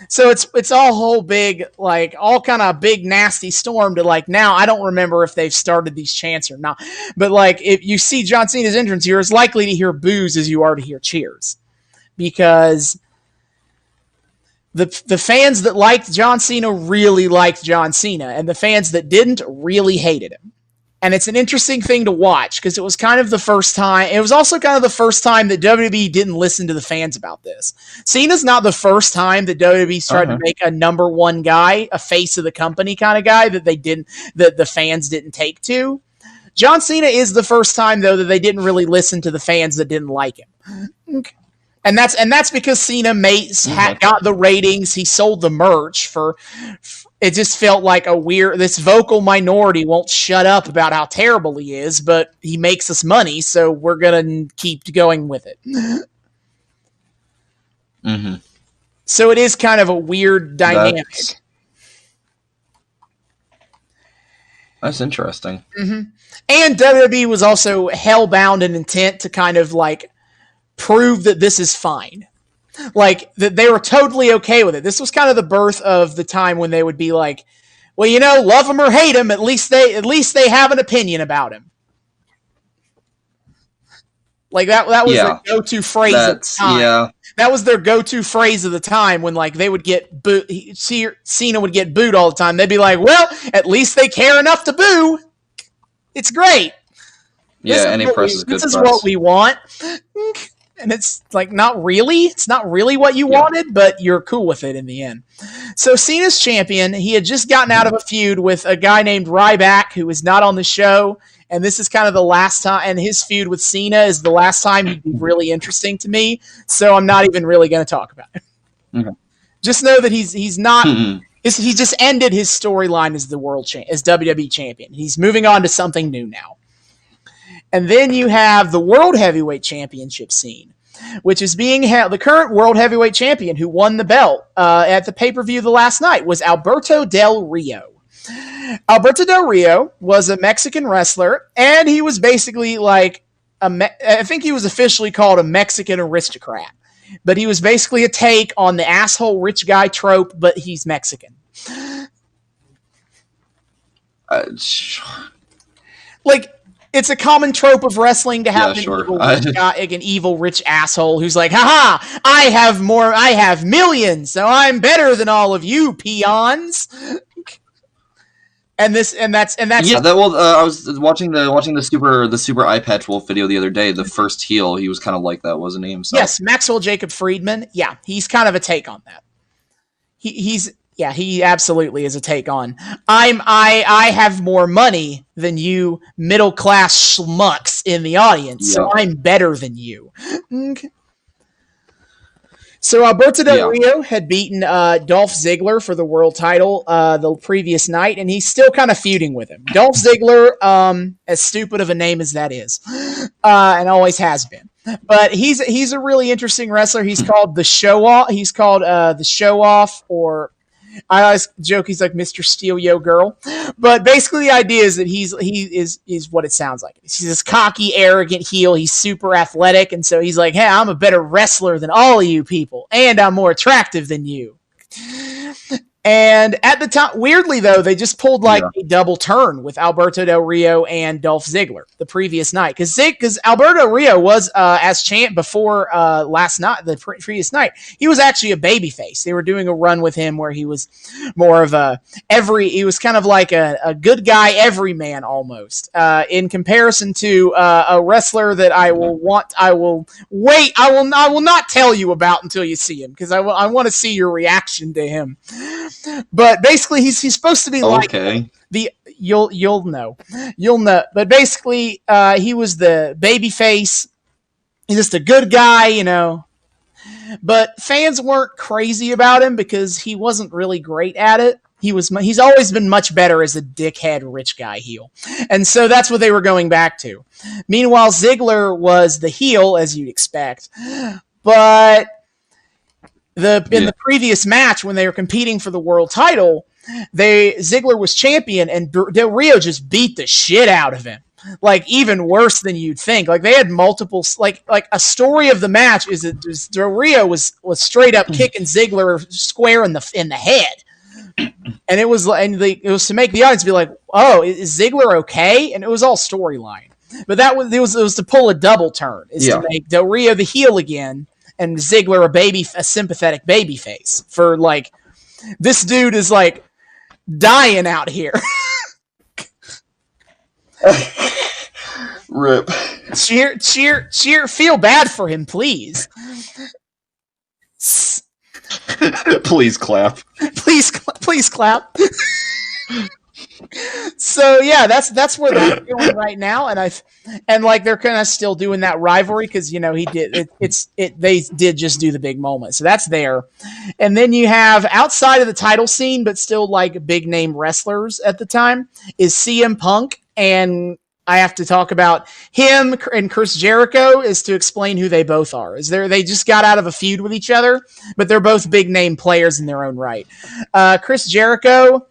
so it's all whole big, like, all kind of big nasty storm to, like, now I don't remember if they've started these chants or not. But, like, if you see John Cena's entrance, you're as likely to hear boos as you are to hear cheers. Because the fans that liked John Cena really liked John Cena, and the fans that didn't really hated him. And it's an interesting thing to watch because it was kind of the first time. It was also kind of the first time that WWE didn't listen to the fans about this. Cena's not the first time that WWE's tried to make a number one guy, a face of the company kind of guy that the fans didn't take to. John Cena is the first time though that they didn't really listen to the fans that didn't like him. Okay. And that's because Cena got the ratings. He sold the merch it just felt like this vocal minority won't shut up about how terrible he is, but he makes us money, so we're going to keep going with it. Mm-hmm. So it is kind of a weird dynamic. That's interesting. Mm-hmm. And WWE was also hellbound and intent to kind of like prove that this is fine. Like, that they were totally okay with it. This was kind of the birth of the time when they would be like, well, you know, love him or hate him, at least they have an opinion about him. Like, that was their go-to phrase at the time. Yeah. That was their go-to phrase of the time when, like, they would get booed. Cena would get booed all the time. They'd be like, well, at least they care enough to boo. It's great. Yeah, any press is good press. This is what we want. And it's like, not really. It's not really what you wanted, but you're cool with it in the end. So Cena's champion. He had just gotten out of a feud with a guy named Ryback, who is not on the show. And this is kind of the last time. And his feud with Cena is the last time he'd be really interesting to me. So I'm not even really going to talk about it. Okay. Just know that he's not. He just ended his storyline as as WWE champion. He's moving on to something new now. And then you have the World Heavyweight Championship scene, which is being held. The current World Heavyweight Champion who won the belt at the pay-per-view the last night was Alberto Del Rio. Alberto Del Rio was a Mexican wrestler, and he was basically like, I think he was officially called a Mexican aristocrat. But he was basically a take on the asshole rich guy trope, but he's Mexican. Like, it's a common trope of wrestling to have an evil rich asshole who's like, haha, I have millions, so I'm better than all of you peons. And that's yeah. I was watching the super eye patch wolf video the other day. The first heel, he was kind of like that, wasn't he himself? Yes, Maxwell Jacob Friedman. Yeah, he's kind of a take on that. He absolutely is a take on. I have more money than you middle class schmucks in the audience, so I'm better than you. Okay. So Alberto Del Yeah. Rio had beaten Dolph Ziggler for the world title the previous night, and he's still kind of feuding with him. Dolph Ziggler, as stupid of a name as that is, and always has been, but he's a really interesting wrestler. He's called the Show Off. He's called the Show Off, or I always joke he's like Mr. Steal Yo Girl, but basically the idea is that he is what it sounds like. He's this cocky, arrogant heel. He's super athletic, and so he's like, "Hey, I'm a better wrestler than all of you people, and I'm more attractive than you." And at the time, weirdly though, they just pulled like a double turn with Alberto Del Rio and Dolph Ziggler the previous night, because Alberto Del Rio was as champ before last night, the previous night, he was actually a babyface. They were doing a run with him where he was more of he was kind of like a good guy everyman almost, in comparison to a wrestler that I will not tell you about until you see him, because I want to see your reaction to him. But basically, he's supposed to be like you'll know. But basically, he was the baby face. He's just a good guy, you know. But fans weren't crazy about him because he wasn't really great at it. He's always been much better as a dickhead rich guy heel, and so that's what they were going back to. Meanwhile, Ziggler was the heel, as you'd expect, but in the previous match when they were competing for the world title, Ziggler was champion and Del Rio just beat the shit out of him. Like even worse than you'd think. Like they had multiple, like a story of the match is that Del Rio was straight up kicking Ziggler square in the head, and it was to make the audience be like, "Oh, is Ziggler okay?" And it was all storyline, but it was to pull a double turn, to make Del Rio the heel again, and Ziggler a sympathetic baby face for like, this dude is like dying out here. Rip. Cheer, feel bad for him, please. Please clap. Please clap. So yeah, that's where they're going right now, and like they're kind of still doing that rivalry because you know they did just do the big moment, so that's there. And then you have outside of the title scene, but still like big name wrestlers at the time is CM Punk, and I have to talk about him and Chris Jericho is to explain who they both are. They just got out of a feud with each other, but they're both big name players in their own right. Chris Jericho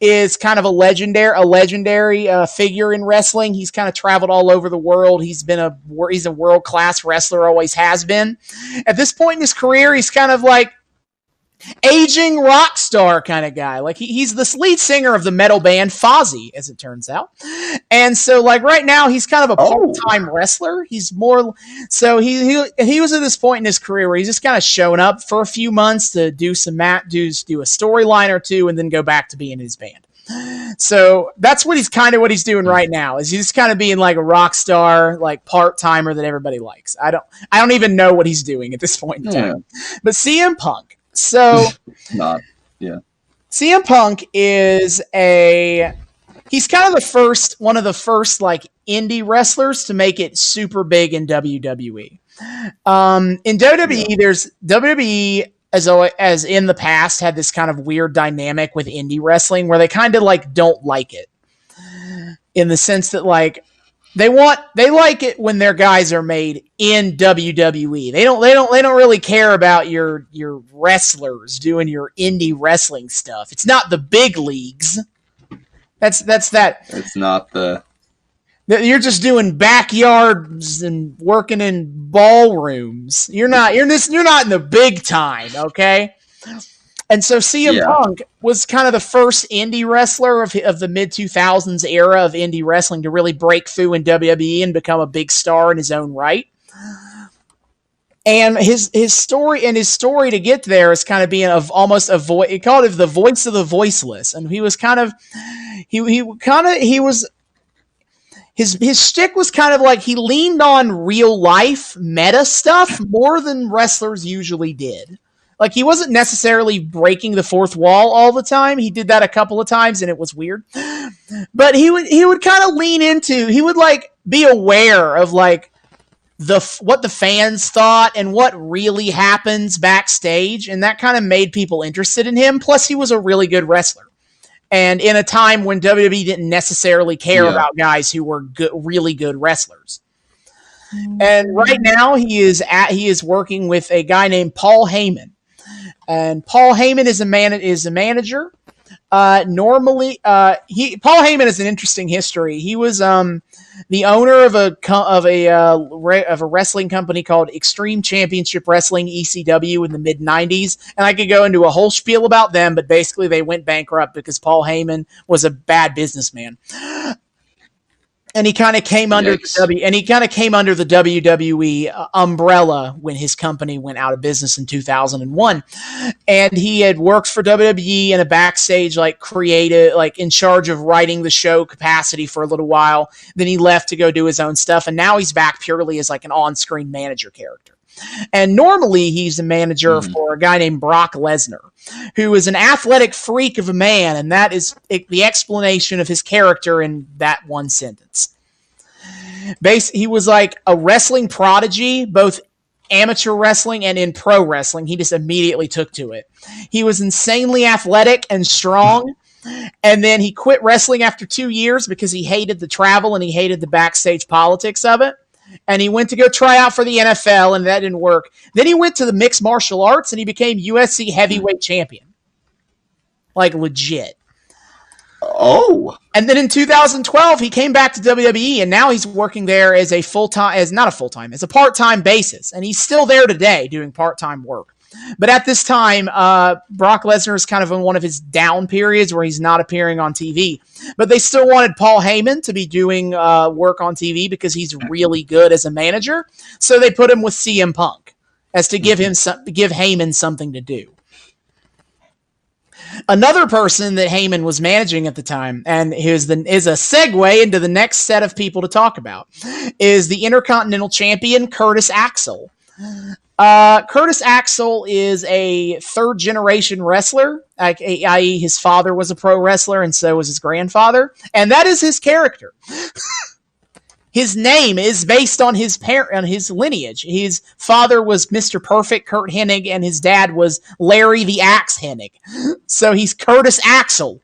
is kind of a legendary figure in wrestling. He's kind of traveled all over the world. He's a world-class wrestler, always has been. At this point in his career, he's kind of like aging rock star kind of guy. Like he's the lead singer of the metal band Fozzy, as it turns out. And so like right now he's kind of a part-time wrestler. He's more so he was at this point in his career where he's just kind of showing up for a few months to do do a storyline or two and then go back to being in his band. So that's what he's doing right now, is he's kind of being like a rock star, like part-timer that everybody likes. I don't even know what he's doing at this point in time. But CM Punk. So CM Punk is he's kind of one of the first like indie wrestlers to make it super big in WWE. In WWE, there's WWE as in the past had this kind of weird dynamic with indie wrestling where they kind of like don't like it, in the sense that like they like it when their guys are made in WWE. They don't really care about your wrestlers doing your indie wrestling stuff. It's not the big leagues. That's that. It's not you're just doing backyards and working in ballrooms. You're not in the big time, okay? And so CM Punk was kind of the first indie wrestler of the mid-2000s era of indie wrestling to really break through in WWE and become a big star in his own right. And his story to get there is kind of being almost a voice. He called it the voice of the voiceless, and he was kind of his shtick was kind of like he leaned on real life meta stuff more than wrestlers usually did. Like he wasn't necessarily breaking the fourth wall all the time. He did that a couple of times and it was weird. But he would kind of lean into, he would like be aware of like what the fans thought and what really happens backstage, and that kind of made people interested in him. Plus, he was a really good wrestler. And in a time when WWE didn't necessarily care about guys who were really good wrestlers. And right now he is working with a guy named Paul Heyman. And Paul Heyman is a manager. Normally, Paul Heyman has an interesting history. He was the owner of a wrestling company called Extreme Championship Wrestling (ECW) in the mid '90s, and I could go into a whole spiel about them, but basically they went bankrupt because Paul Heyman was a bad businessman. And he kind of came under the WWE umbrella when his company went out of business in 2001. And he had worked for WWE in a backstage, creative, in charge of writing the show capacity for a little while. Then he left to go do his own stuff, and now he's back purely as an on-screen manager character. And normally he's a manager for a guy named Brock Lesnar, who is an athletic freak of a man, and that is the explanation of his character in that one sentence. He was like a wrestling prodigy, both amateur wrestling and in pro wrestling. He just immediately took to it. He was insanely athletic and strong, and then he quit wrestling after 2 years because he hated the travel and he hated the backstage politics of it. And he went to go try out for the NFL, and that didn't work. Then he went to the mixed martial arts, and he became UFC heavyweight champion. Legit. Oh. And then in 2012, he came back to WWE, and now he's working there as a part-time basis. And he's still there today doing part-time work. But at this time, Brock Lesnar is kind of in one of his down periods where he's not appearing on TV. But they still wanted Paul Heyman to be doing work on TV because he's really good as a manager. So they put him with CM Punk as to give Heyman something to do. Another person that Heyman was managing at the time, and is a segue into the next set of people to talk about, is the Intercontinental Champion Curtis Axel. Curtis Axel is a third-generation wrestler, i.e. his father was a pro wrestler and so was his grandfather, and that is his character. His name is based on his lineage. His father was Mr. Perfect, Kurt Hennig, and his dad was Larry the Axe Hennig. So he's Curtis Axel.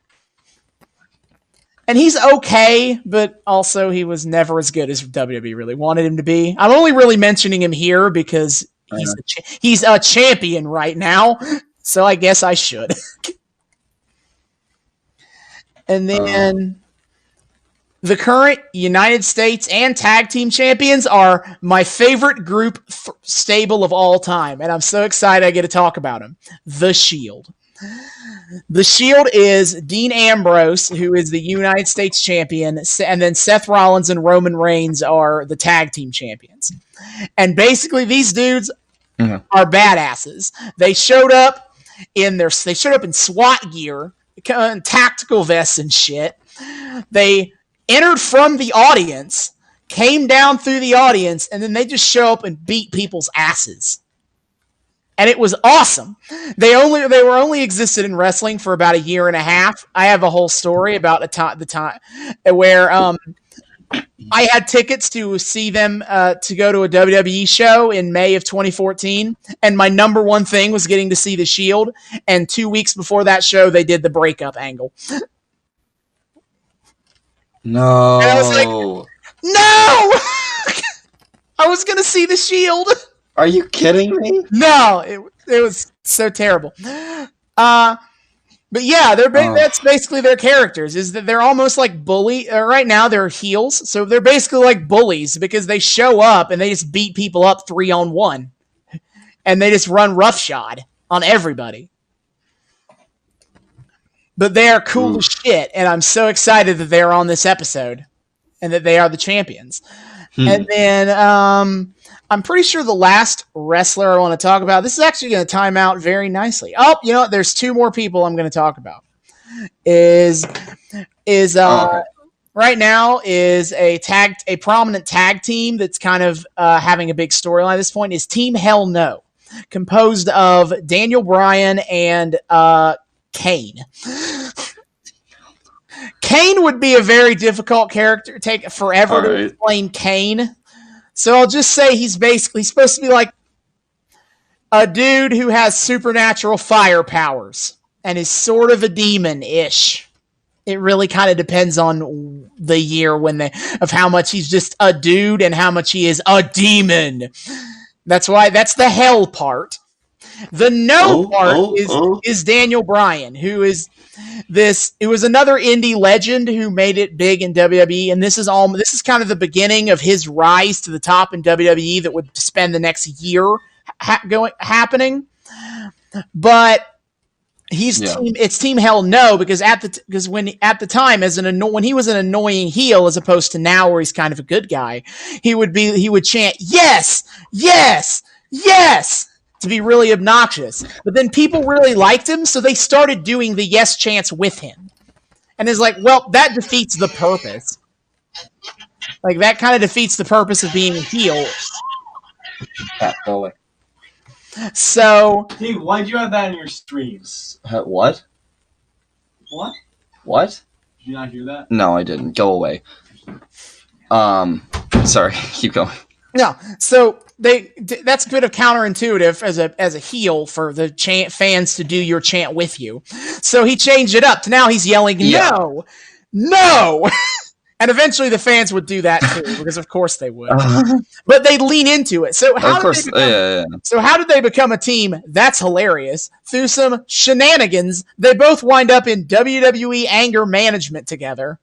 And he's okay, but also he was never as good as WWE really wanted him to be. I'm only really mentioning him here because he's a champion right now, so I guess I should. And then the current United States and tag team champions are my favorite group stable of all time, and I'm so excited I get to talk about them. The Shield. The Shield is Dean Ambrose, who is the United States champion, and then Seth Rollins and Roman Reigns are the tag team champions. And basically, these dudes are badasses. They showed up in SWAT gear, tactical vests and shit. They entered from the audience, came down through the audience, and then they just show up and beat people's asses. And it was awesome. They were only existed in wrestling for about a year and a half. I have a whole story about the time where I had tickets to see them to go to a WWE show in May of 2014, and my number one thing was getting to see the Shield. And 2 weeks before that show, they did the breakup angle. No. And I was like, no! I was going to see the Shield. Are you kidding me? No, it was so terrible. But yeah, that's basically their characters, is that they're almost like right now they're heels, so they're basically like bullies because they show up and they just beat people up 3-on-1. And they just run roughshod on everybody. But they are cool as shit, and I'm so excited that they're on this episode and that they are the champions. And then I'm pretty sure the last wrestler I want to talk about, this is actually going to time out very nicely. Oh, you know what? There's two more people I'm going to talk about. Right now is a prominent tag team that's kind of having a big storyline at this point is Team Hell No, composed of Daniel Bryan and Kane. Kane would be a very difficult character. Take forever to explain Kane. So I'll just say he's basically supposed to be like a dude who has supernatural fire powers and is sort of a demon-ish. It really kind of depends on the year of how much he's just a dude and how much he is a demon. That's the hell part. The part is Daniel Bryan, who is it was another indie legend who made it big in WWE, and this is kind of the beginning of his rise to the top in WWE that would spend the next year happening. But it's Team Hell No, because when at the time when he was an annoying heel as opposed to now where he's kind of a good guy, he would chant yes, yes, yes to be really obnoxious. But then people really liked him, so they started doing the yes chants with him. And it's like, well, that defeats the purpose. Like, that kind of defeats the purpose of being a heel. Boy. So, Dave, why'd you have that in your streams? What? What? What? Did you not hear that? No, I didn't. Go away. Sorry. Keep going. No. So that's a bit of counterintuitive as a heel for the fans to do your chant with you. So he changed it up to now he's yelling no. And eventually the fans would do that too, because of course they would. But they'd lean into it. So how did they become a team? That's hilarious. Through some shenanigans, they both wind up in WWE Anger Management together.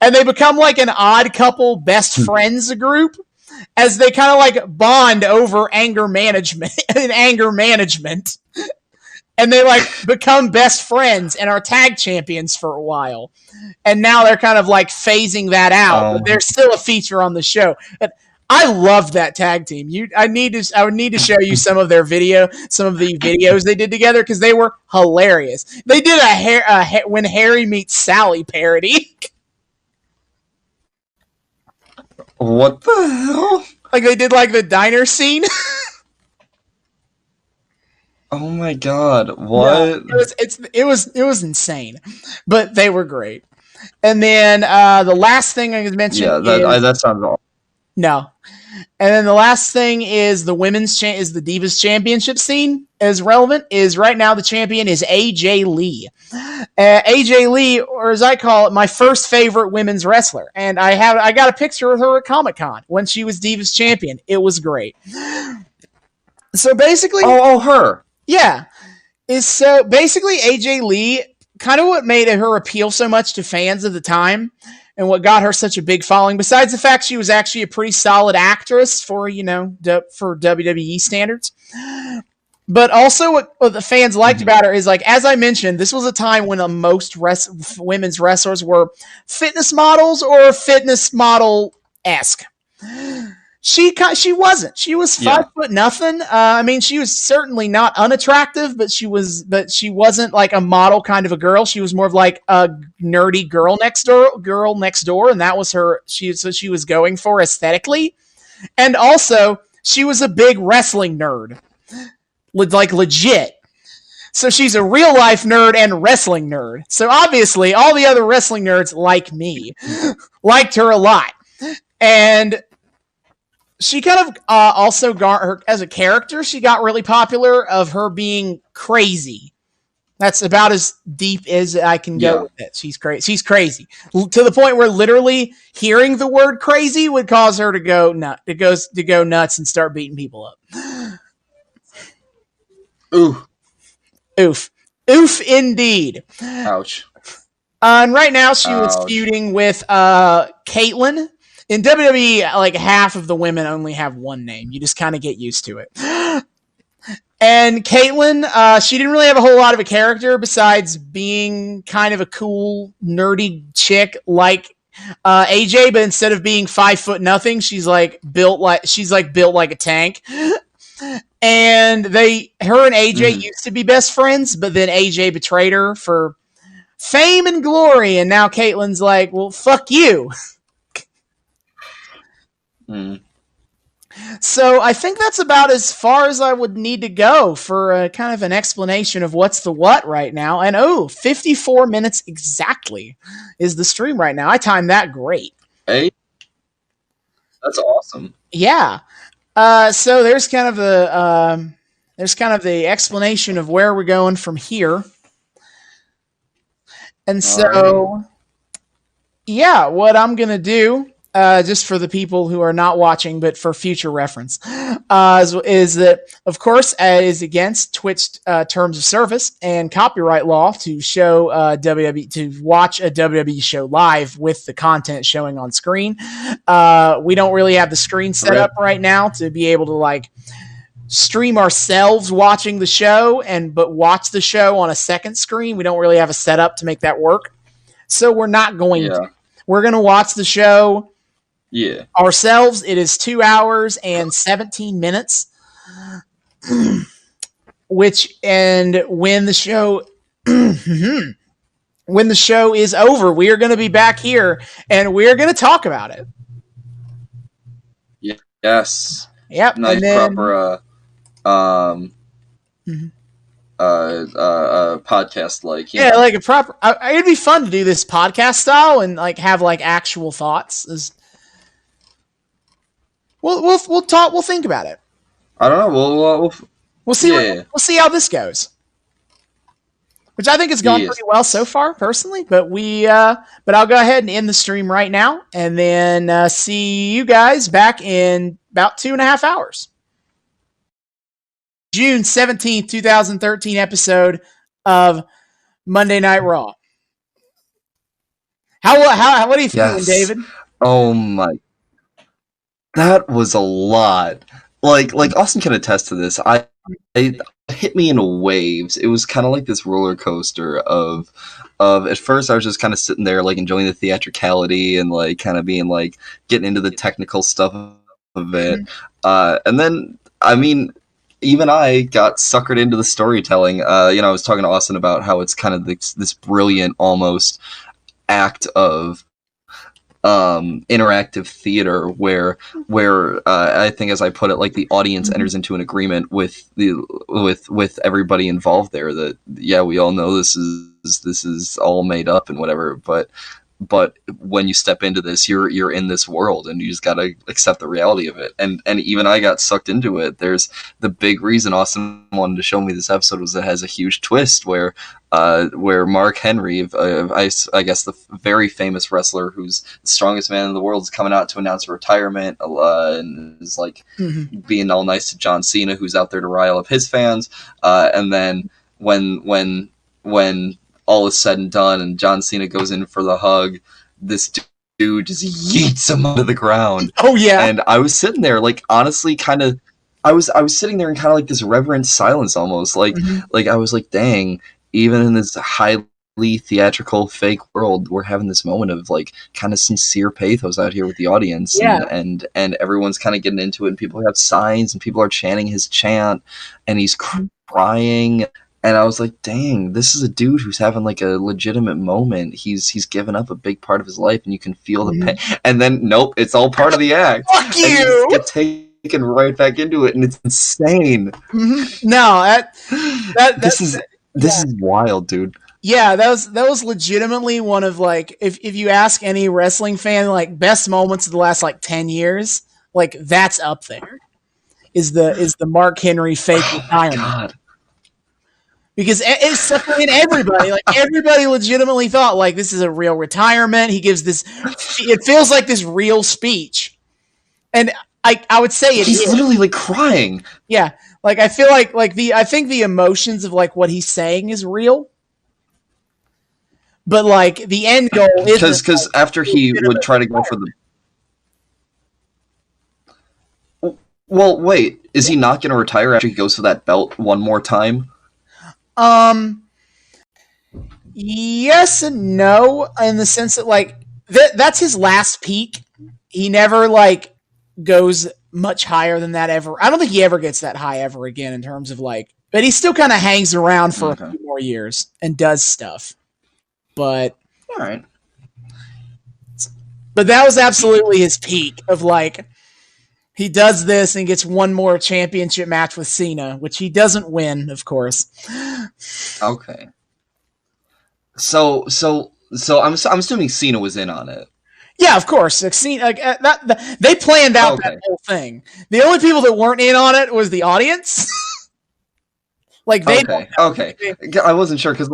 And they become like an odd couple best friends group as they kind of like bond over anger management and anger management. And they like become best friends and are tag champions for a while. And now they're kind of like phasing that out, but they're still a feature on the show. But I love that tag team. I would need to show you some of the videos they did together because they were hilarious. They did a When Harry Meets Sally parody. What the hell? Like they did like the diner scene. Oh my god! What? No, it was insane, but they were great. And then the last thing I mentioned, that sounds awful. No, and then the last thing is the is the Divas Championship scene is relevant. Is right now the champion is AJ Lee. AJ Lee, or as I call it, my first favorite women's wrestler, and I got a picture of her at Comic-Con when she was Divas Champion. It was great. So basically, her. Yeah. So basically AJ Lee, kind of what made her appeal so much to fans of the time and what got her such a big following, besides the fact she was actually a pretty solid actress for, for WWE standards. But also what the fans liked about her is, like, as I mentioned, this was a time when most women's wrestlers were fitness models or fitness model-esque. She wasn't. She was 5'0". I mean, she was certainly not unattractive, but she wasn't like a model kind of a girl. She was more of like a nerdy girl next door, and that was her. She was going for aesthetically, and also she was a big wrestling nerd, like legit. So she's a real life nerd and wrestling nerd. So obviously, all the other wrestling nerds like me liked her a lot, and she kind of also got her as a character. She got really popular of her being crazy. That's about as deep as I can go with it. She's crazy. She's crazy to the point where literally hearing the word "crazy" would cause her to go nuts. To go nuts and start beating people up. Oof, indeed. Ouch. And right now she was feuding with Caitlyn. In WWE, like half of the women only have one name. You just kind of get used to it. And Caitlyn, she didn't really have a whole lot of a character besides being kind of a cool, nerdy chick like AJ, but instead of being 5'0", she's built like a tank. And her and AJ used to be best friends, but then AJ betrayed her for fame and glory, and now Caitlyn's like, well, fuck you. So I think that's about as far as I would need to go for kind of an explanation of what's the what right now. And 54 minutes exactly is the stream right now. I timed that great. Hey. That's awesome. Yeah. So there's kind of the explanation of where we're going from here. And so, yeah, what I'm going to do, just for the people who are not watching, but for future reference, is that, of course, is against Twitch terms of service and copyright law to show WWE, to watch a WWE show live with the content showing on screen. We don't really have the screen set up right now to be able to like stream ourselves watching the show but watch the show on a second screen. We don't really have a setup to make that work. So we're not going to. We're going to watch the show ourselves. It is 2 hours and 17 minutes. When the show when the show is over, we are going to be back here and we're going to talk about it. Yes. Yep. Nice and then, proper podcast yeah, like a proper. It'd be fun to do this podcast style and like have like actual thoughts. We'll talk. We'll think about it. I don't know. We'll see. We'll see how this goes. Which I think has gone pretty well so far, personally. But but I'll go ahead and end the stream right now, and then see you guys back in about 2.5 hours. June 17th, 2013 episode of Monday Night Raw. How what are you feeling, David? Oh my. That was a lot. Like Austin can attest to this. It hit me in waves. It was kind of like this roller coaster of at first I was just kind of sitting there like enjoying the theatricality and like kind of being like getting into the technical stuff of it. And then I mean even I got suckered into the storytelling. I was talking to Austin about how it's kind of this brilliant almost act of interactive theater where I think, as I put it, like the audience enters into an agreement with everybody involved there that we all know this is all made up and whatever, but when you step into this, you're in this world and you just gotta accept the reality of it. And even I got sucked into it. There's the big reason Austin wanted to show me this episode was it has a huge twist where Mark Henry, I guess the very famous wrestler who's the strongest man in the world, is coming out to announce a retirement and is like being all nice to John Cena, who's out there to rile up his fans. And then when all is said and done and John Cena goes in for the hug, this dude just yeets him onto the ground. Oh yeah. And I was sitting there like honestly kind of I was sitting there in kind of like this reverent silence almost. Like I was like, dang, even in this highly theatrical fake world, we're having this moment of like kind of sincere pathos out here with the audience. And everyone's kind of getting into it and people have signs and people are chanting his chant and he's crying. And I was like, dang, this is a dude who's having like a legitimate moment. He's given up a big part of his life and you can feel the pain. And then, nope, it's all part of the act. Fuck you! And you get taken right back into it and it's insane. No, this is wild, dude. Yeah, that was legitimately one of like, if you ask any wrestling fan, like best moments of the last like 10 years, like that's up there. Is the Mark Henry fake retirement. God. Because it's in everybody, like everybody legitimately thought like this is a real retirement. He gives this, it feels like this real speech, and I would say he's literally like crying. Yeah, like I feel like I think the emotions of like what he's saying is real, but like the end goal is because after he would try to go for the. Well, wait, is he not going to retire after he goes for that belt one more time? Yes and no, in the sense that like that's his last peak. He never like goes much higher than that ever. I don't think he ever gets that high ever again in terms of like, but he still kind of hangs around for a few more years and does stuff. But all right. But that was absolutely his peak of like, he does this and gets one more championship match with Cena, which he doesn't win, of course. Okay. So I'm assuming Cena was in on it. Yeah, of course. They planned out that whole thing. The only people that weren't in on it was the audience. Like they Okay. I wasn't sure because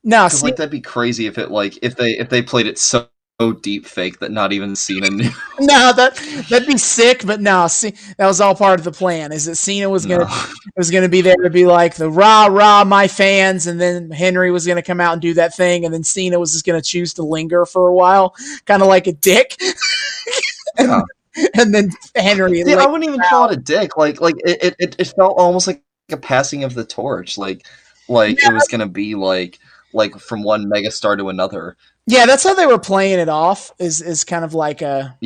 no, that'd be crazy if it if they played it so deep fake that not even Cena knew. No, that'd be sick. But no, see, that was all part of the plan. Is that Cena was gonna be there to be like the rah my fans, and then Henry was gonna come out and do that thing, and then Cena was just gonna choose to linger for a while, kind of like a dick. Yeah. And then Henry. See, I wouldn't even call it a dick. It felt almost like a passing of the torch. It was gonna be like from one megastar to another. Yeah, that's how they were playing it off. Is kind of like a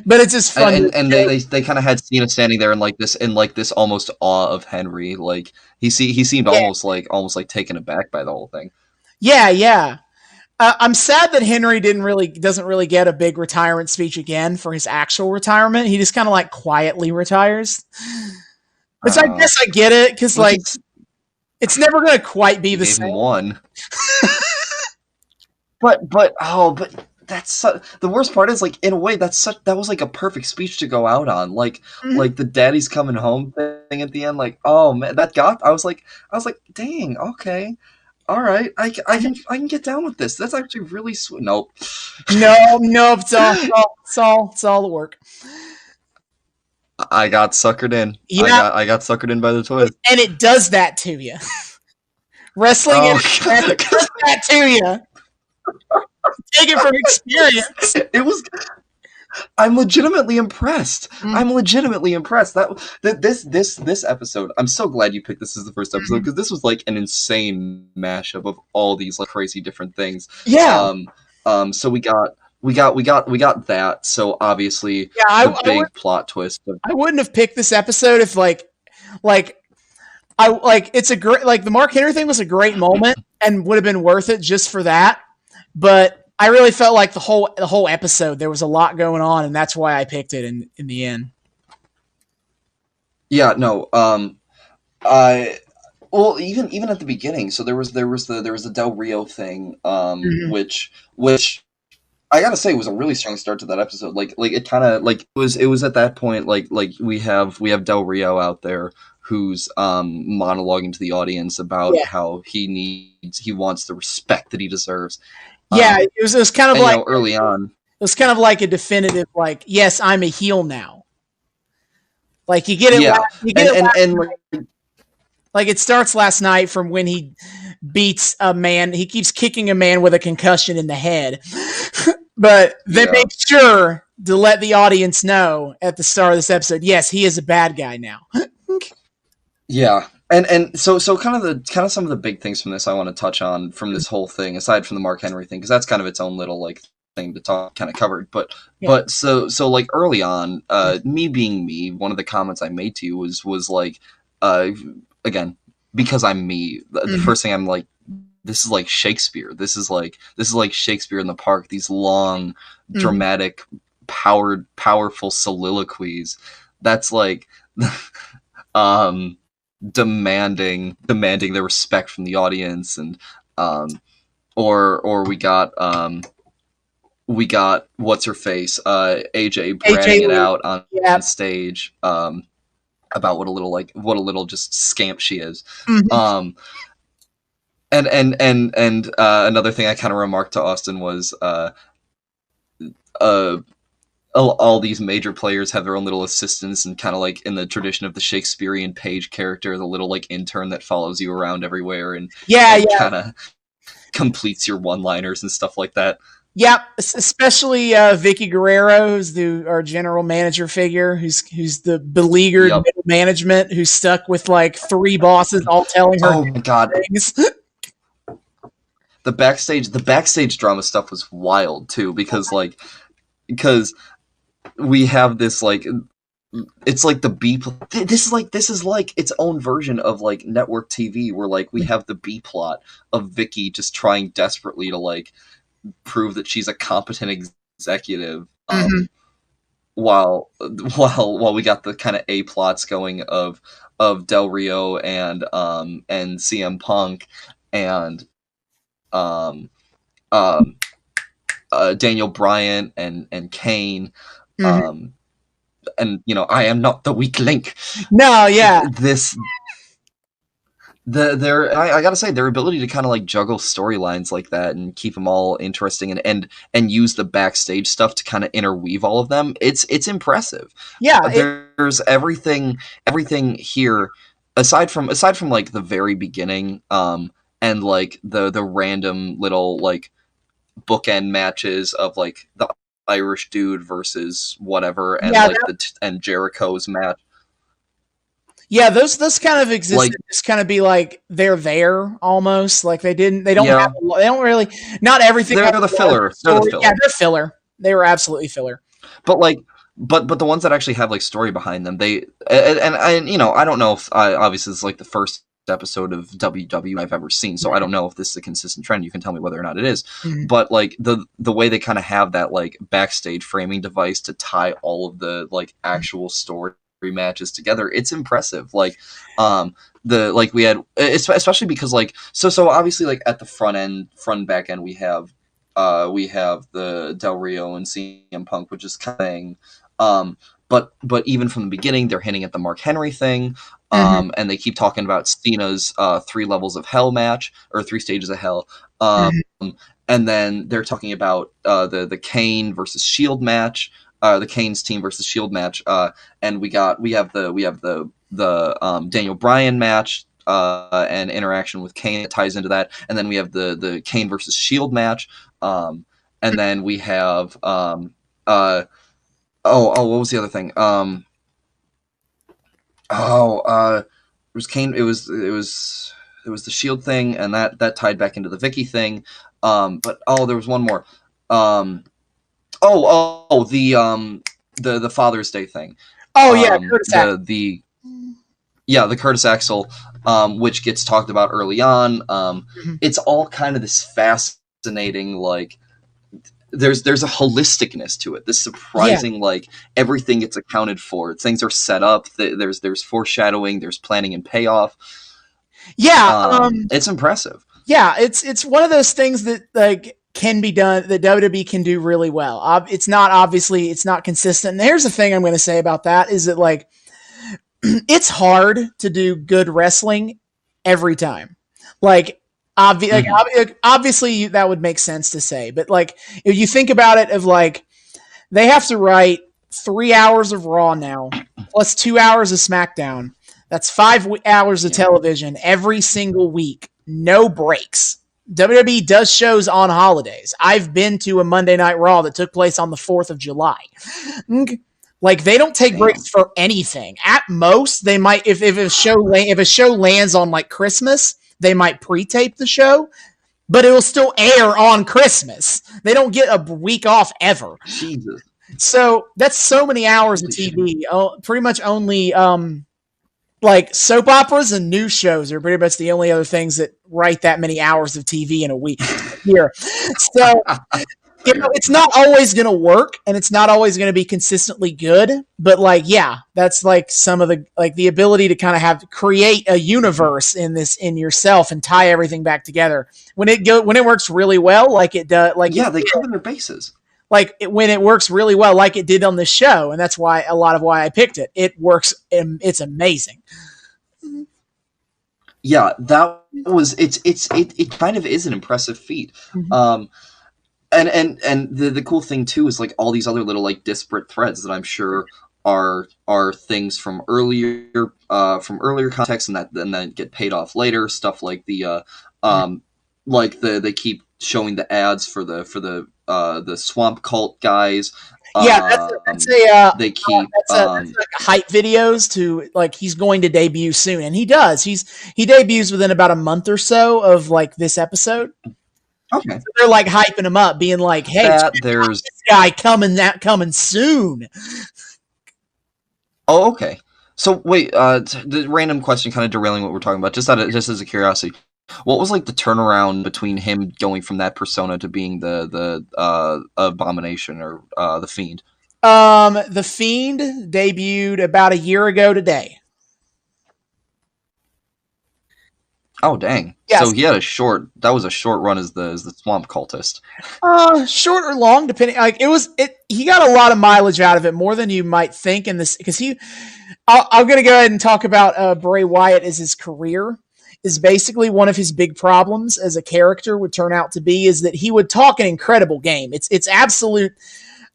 But it's just fun. And they kind of had Cena standing there in this almost awe of Henry. He seemed almost like taken aback by the whole thing. Yeah. I'm sad that Henry doesn't really get a big retirement speech again for his actual retirement. He just kind of quietly retires. Which I guess I get it because it's never going to quite be the same. One. but that's the worst part is in a way that was a perfect speech to go out on. The daddy's coming home thing at the end. Oh man, I was like, dang, okay. All right, I can get down with this. That's actually really sweet. Nope. No, it's all the work. I got suckered in. Yeah. I got suckered in by the toys. And it does that to you. Wrestling does that to you. Take it from experience. I'm legitimately impressed. I'm legitimately impressed. This episode, I'm so glad you picked this as the first episode because this was an insane mashup of all these crazy different things. Yeah. So we got that. So obviously the big plot twist. I wouldn't have picked this episode if it's a great the Mark Henry thing was a great moment and would have been worth it just for that. But I really felt like the whole episode there was a lot going on, and that's why I picked it in the end. Yeah, no. Well, even at the beginning, so there was the Del Rio thing, which I gotta say was a really strong start to that episode. It kind of it was at that point we have Del Rio out there who's monologuing to the audience about how he wants the respect that he deserves. Yeah, it was kind of early on. It was kind of like a definitive yes, I'm a heel now. You get it. Yeah, it starts last night from when he beats a man. He keeps kicking a man with a concussion in the head, but they make sure to let the audience know at the start of this episode. Yes, he is a bad guy now. Yeah. And so kind of some of the big things from this I want to touch on from this whole thing, aside from the Mark Henry thing, because that's kind of its own little thing to talk kind of covered. But so early on, me being me, one of the comments I made to you was again, because I'm me, the first thing I'm this is like Shakespeare. This is like Shakespeare in the Park. These long, dramatic, powerful soliloquies. That's demanding the respect from the audience, and or we got what's her face, AJ bragging it out on stage about what a little just scamp she is. And another thing I kind of remarked to Austin was all these major players have their own little assistants, and kind of in the tradition of the Shakespearean page character, the little intern that follows you around everywhere and kind of completes your one-liners and stuff like that. Yep, especially Vicky Guerrero, who's our general manager figure, who's the beleaguered middle management, who's stuck with 3 bosses all telling her things. The backstage drama stuff was wild too, because we have this it's the B. This is its own version of network TV, where we have the B plot of Vicky just trying desperately to prove that she's a competent executive, while we got the kind of A plots going of Del Rio and CM Punk and um, Daniel Bryan and Kane, Mm-hmm. and I am not the weak link. No, yeah, This I gotta say, their ability to kind of like juggle storylines like that and keep them all interesting and use the backstage stuff to kind of interweave all of them, it's impressive. yeah. There's everything here aside from like the very beginning, and like the random little like bookend matches of like the Irish dude versus whatever, and Yeah, like and Jericho's match. yeah, those kind of exist. Like, Just kind of be like they're there almost. Like they didn't. They don't have. yeah, They don't really. Not everything has they're the a larger filler. They're the story. Yeah, filler. they're filler. They were absolutely filler. But like, but the ones that actually have like story behind them, they and I don't know if obviously it's like the first episode of WWE I've ever seen, so I don't know if this is a consistent trend. You can tell me whether or not it is. Mhm. But like the way they kind of have that like backstage framing device to tie all of the like actual story matches together, it's impressive. Like, the like we had, especially because like so obviously like at the front and back end we have the Del Rio and CM Punk, which is kind of thing. But even from the beginning, they're hinting at the Mark Henry thing, Mhm. and they keep talking about Cena's 3 levels of hell match or 3 stages of hell, Mhm. and then they're talking about the Kane versus Shield match, the Kane's team versus Shield match, and we have the Daniel Bryan match. And interaction with Kane that ties into that, and then we have the Kane versus Shield match, and then we have uh what was the other thing? It was Kane. It was the Shield thing, and that tied back into the Vicky thing. But there was one more. Um, the Father's Day thing. Oh yeah, Curtis Axel. The Curtis Axel, which gets talked about early on. Mhm. It's all kind of this fascinating, like, there's a holisticness to it. This Yeah, surprising, like, everything gets accounted for. Things are set up. There's foreshadowing. There's planning and payoff. yeah. It's impressive. Yeah, it's one of those things that like can be done that WWE can do really well. It's not obviously it's not consistent. And here's the thing I'm going to say about that is that like it's hard to do good wrestling every time. Like, Mm-hmm. obviously that would make sense to say, but like if you think about it, of like they have to write 3 hours of Raw now, plus 2 hours of SmackDown. That's 5 hours of Yeah. television every single week, no breaks. WWE does shows on holidays. I've been to a Monday Night Raw that took place on the 4th of July. Like they don't take Damn. breaks for anything. At most, they might if a show lands on like Christmas, they might pre-tape the show, but it will still air on Christmas. They don't get a week off ever. Jesus. So that's so many hours of Holy shit. TV. Pretty much only like soap operas and news shows are pretty much the only other things that write that many hours of TV in a week here. So it's not always going to work, and it's not always going to be consistently good. But like, yeah, that's like some of the like the ability to kind of create a universe in yourself and tie everything back together. When it works really well, like it does, Yeah, they cover their bases. when it works really well, like it did on this show, and that's why a lot of why I picked it. It works. It's amazing. Yeah, it kind of is an impressive feat. Mm-hmm. And the cool thing too is like all these other little like disparate threads that I'm sure are things from earlier contexts and then get paid off later. Stuff like they keep showing the ads for the Swamp Cult guys. Yeah, They keep that's like hype videos to like he's going to debut soon, and he does. He debuts within about a month or so of like this episode. okay. So they're like hyping him up, being like, "Hey, There's this guy coming soon." Oh, okay. So wait, the random question, kind of derailing what we're talking about, just as a curiosity, what was like the turnaround between him going from that persona to being the abomination or the fiend? The Fiend debuted about a year ago today. Oh dang! Yes. So he had that was a short run as the swamp cultist. Short or long, depending. Like he got a lot of mileage out of it, more than you might think. In this, because I'm going to go ahead and talk about Bray Wyatt as his career. Is basically one of his big problems as a character would turn out to be is that he would talk an incredible game. It's absolute.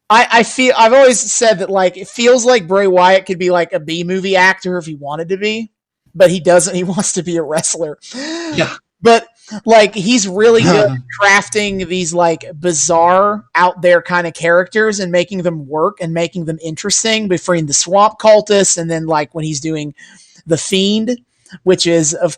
I've always said that like it feels like Bray Wyatt could be like a B movie actor if he wanted to be, but he doesn't. He wants to be a wrestler. Yeah. But like he's really good at crafting these like bizarre out there kind of characters and making them work and making them interesting between the swamp cultists and then like when he's doing the Fiend, which is of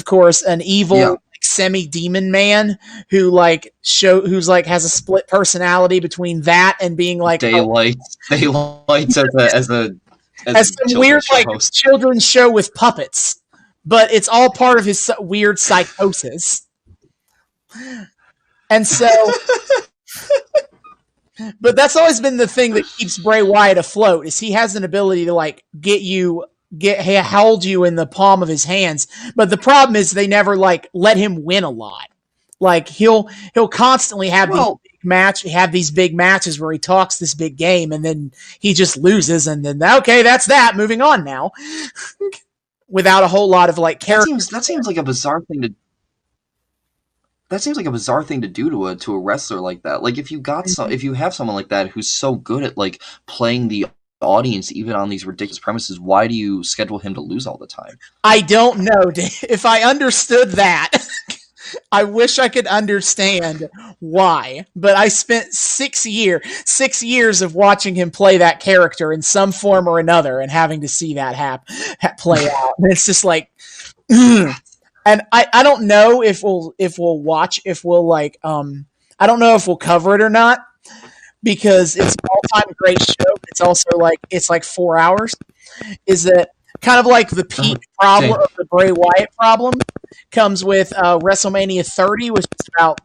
course an evil like, semi-demon man who's like has a split personality between that and being like daylight as some weird like host. Children's show with puppets. But it's all part of his weird psychosis. And so, but that's always been the thing that keeps Bray Wyatt afloat is he has an ability to like hold you in the palm of his hands. But the problem is they never like let him win a lot. Like he'll constantly have these big matches where he talks this big game and then he just loses and then okay, that's that. Moving on now. Without a whole lot of like character. That seems like a bizarre thing to. That seems like a bizarre thing to do to a wrestler like that. Like if you have someone like that who's so good at like playing the audience even on these ridiculous premises, why do you schedule him to lose all the time? I don't know. If I understood that, I wish I could understand why, but I spent 6 years of watching him play that character in some form or another and having to see that play out. And it's just like, and I don't know if we'll I don't know if we'll cover it or not because it's an all-time great show. It's also like, it's like 4 hours. Is that kind of like the peak problem of the Bray Wyatt problem comes with WrestleMania 30, which is about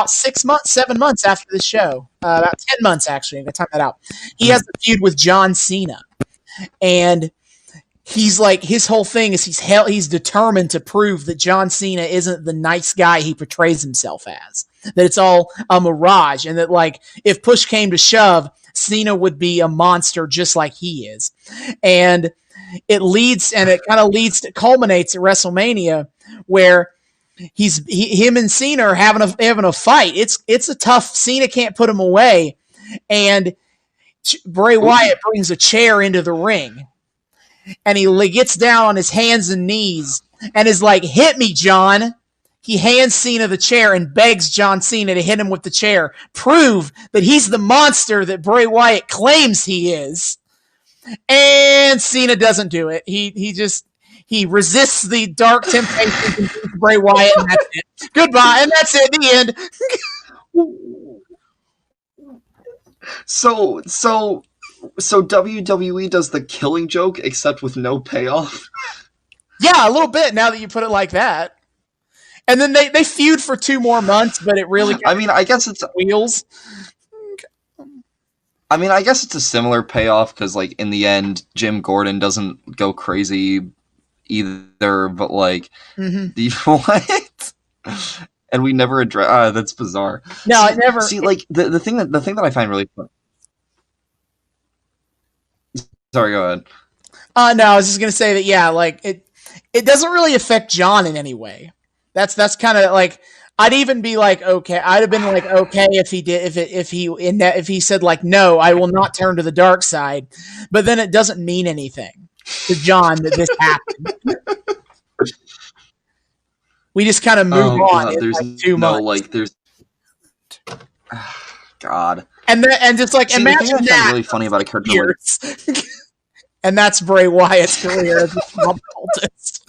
7 months after the show. About 10 months, actually. I'm going to time that out. He has a feud with John Cena. And he's like, his whole thing is he's determined to prove that John Cena isn't the nice guy he portrays himself as. That it's all a mirage. And that, like, if push came to shove, Cena would be a monster just like he is. And it culminates at WrestleMania where him and Cena are having a fight. It's a tough. Cena can't put him away, and Bray Wyatt brings a chair into the ring, and he gets down on his hands and knees and is like, "Hit me, John." He hands Cena the chair and begs John Cena to hit him with the chair, prove that he's the monster that Bray Wyatt claims he is. And Cena doesn't do it. He resists the dark temptation of Bray Wyatt, and that's it. Goodbye, and that's it. The end. So WWE does the Killing Joke except with no payoff. Yeah, a little bit. Now that you put it like that, and then they feud for 2 more months, but it really. I guess it's wheels. I guess it's a similar payoff because, like, in the end, Jim Gordon doesn't go crazy either. But like, what? And we never address. That's bizarre. No, it never. See, like the thing that I find really fun. Sorry, go ahead. No, I was just gonna say that. Yeah, like it doesn't really affect John in any way. That's kind of like. I'd even be like, okay. I'd have been like, okay, if he said like, no, I will not turn to the dark side. But then it doesn't mean anything to John that this happened. We just kind of move on. There's like 2 months. Like there's God. And just like imagine that. Really funny about a character. And that's Bray Wyatt's career as a swamp cultist.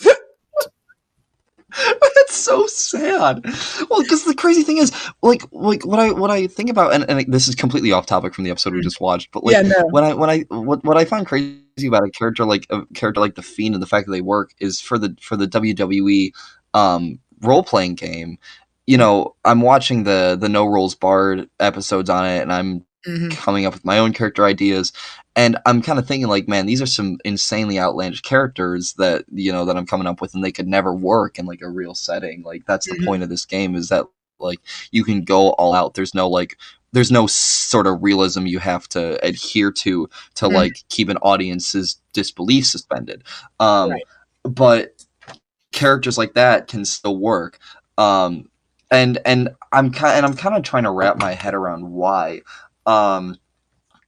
That's so sad. Well, because the crazy thing is, like what I think about, and this is completely off topic from the episode we just watched, but like what I find crazy about a character like the Fiend and the fact that they work is for the WWE role playing game. You know, I'm watching the No Rules Barred episodes on it, and I'm coming up with my own character ideas. And I'm kind of thinking, like, man, these are some insanely outlandish characters that, that I'm coming up with, and they could never work in, like, a real setting. Like, that's the point of this game, is that, like, you can go all out. There's no sort of realism you have to adhere to like, keep an audience's disbelief suspended. Right. But characters like that can still work. And I'm kind of trying to wrap my head around why. And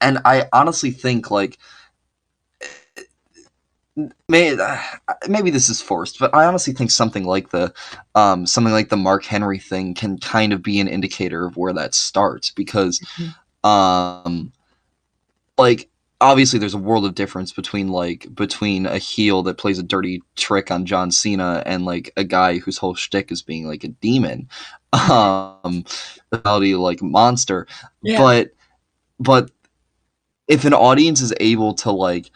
I honestly think, like, maybe this is forced, but I honestly think something like the Mark Henry thing can kind of be an indicator of where that starts, because, like, obviously there's a world of difference between a heel that plays a dirty trick on John Cena and, like, a guy whose whole shtick is being, like, a demon, like, monster. Yeah. But if an audience is able to, like,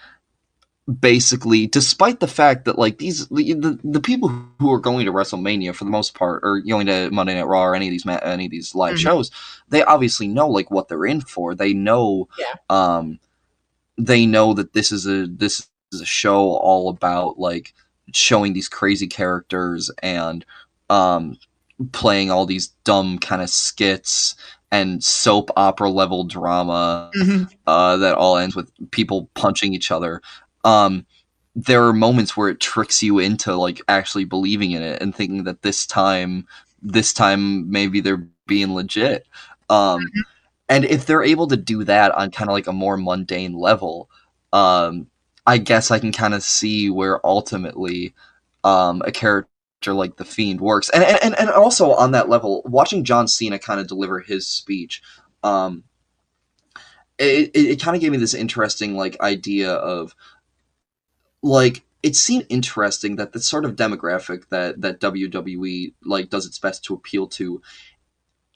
basically, despite the fact that, like, the people who are going to WrestleMania for the most part, or going to Monday Night Raw or any of these live shows, they obviously know, like, what they're in for. They know, they know that this is a show all about, like, showing these crazy characters and playing all these dumb kind of skits and soap opera level drama that all ends with people punching each other. There are moments where it tricks you into, like, actually believing in it and thinking that this time maybe they're being legit. And if they're able to do that on kind of, like, a more mundane level, I guess I can kind of see where ultimately a character like The Fiend works. And also on that level, watching John Cena kind of deliver his speech, it kind of gave me this interesting, like, idea of, like, it seemed interesting that the sort of demographic that WWE, like, does its best to appeal to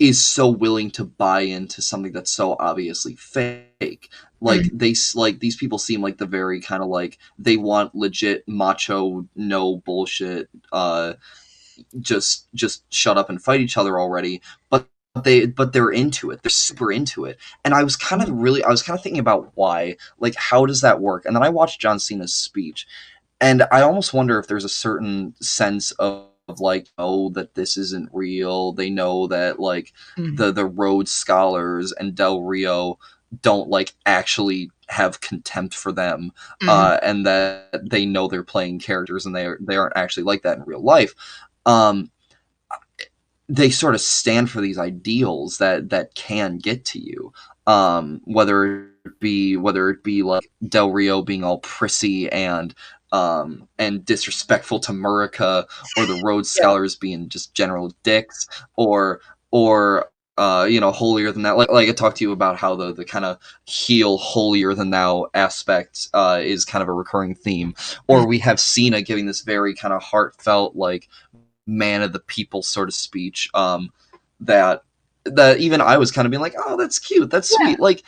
is so willing to buy into something that's so obviously fake. Like, these people seem like the very kind of, like, they want legit macho, no bullshit, just shut up and fight each other already, but they're into it. They're super into it. And I was kind of thinking about why, like, how does that work? And then I watched John Cena's speech, and I almost wonder if there's a certain sense of, like, oh, that this isn't real. They know that, like, the Rhodes Scholars and Del Rio don't, like, actually have contempt for them, and that they know they're playing characters and they aren't actually like that in real life. They sort of stand for these ideals that can get to you, whether it be like Del Rio being all prissy and disrespectful to Murica, or the Rhodes Scholars being just general dicks, or holier than that. Like I talked to you about how the kind of heel holier than thou aspect is kind of a recurring theme. Or we have Cena giving this very kind of heartfelt, like, man of the people sort of speech, that even I was kind of being like, oh, that's cute, that's sweet. Like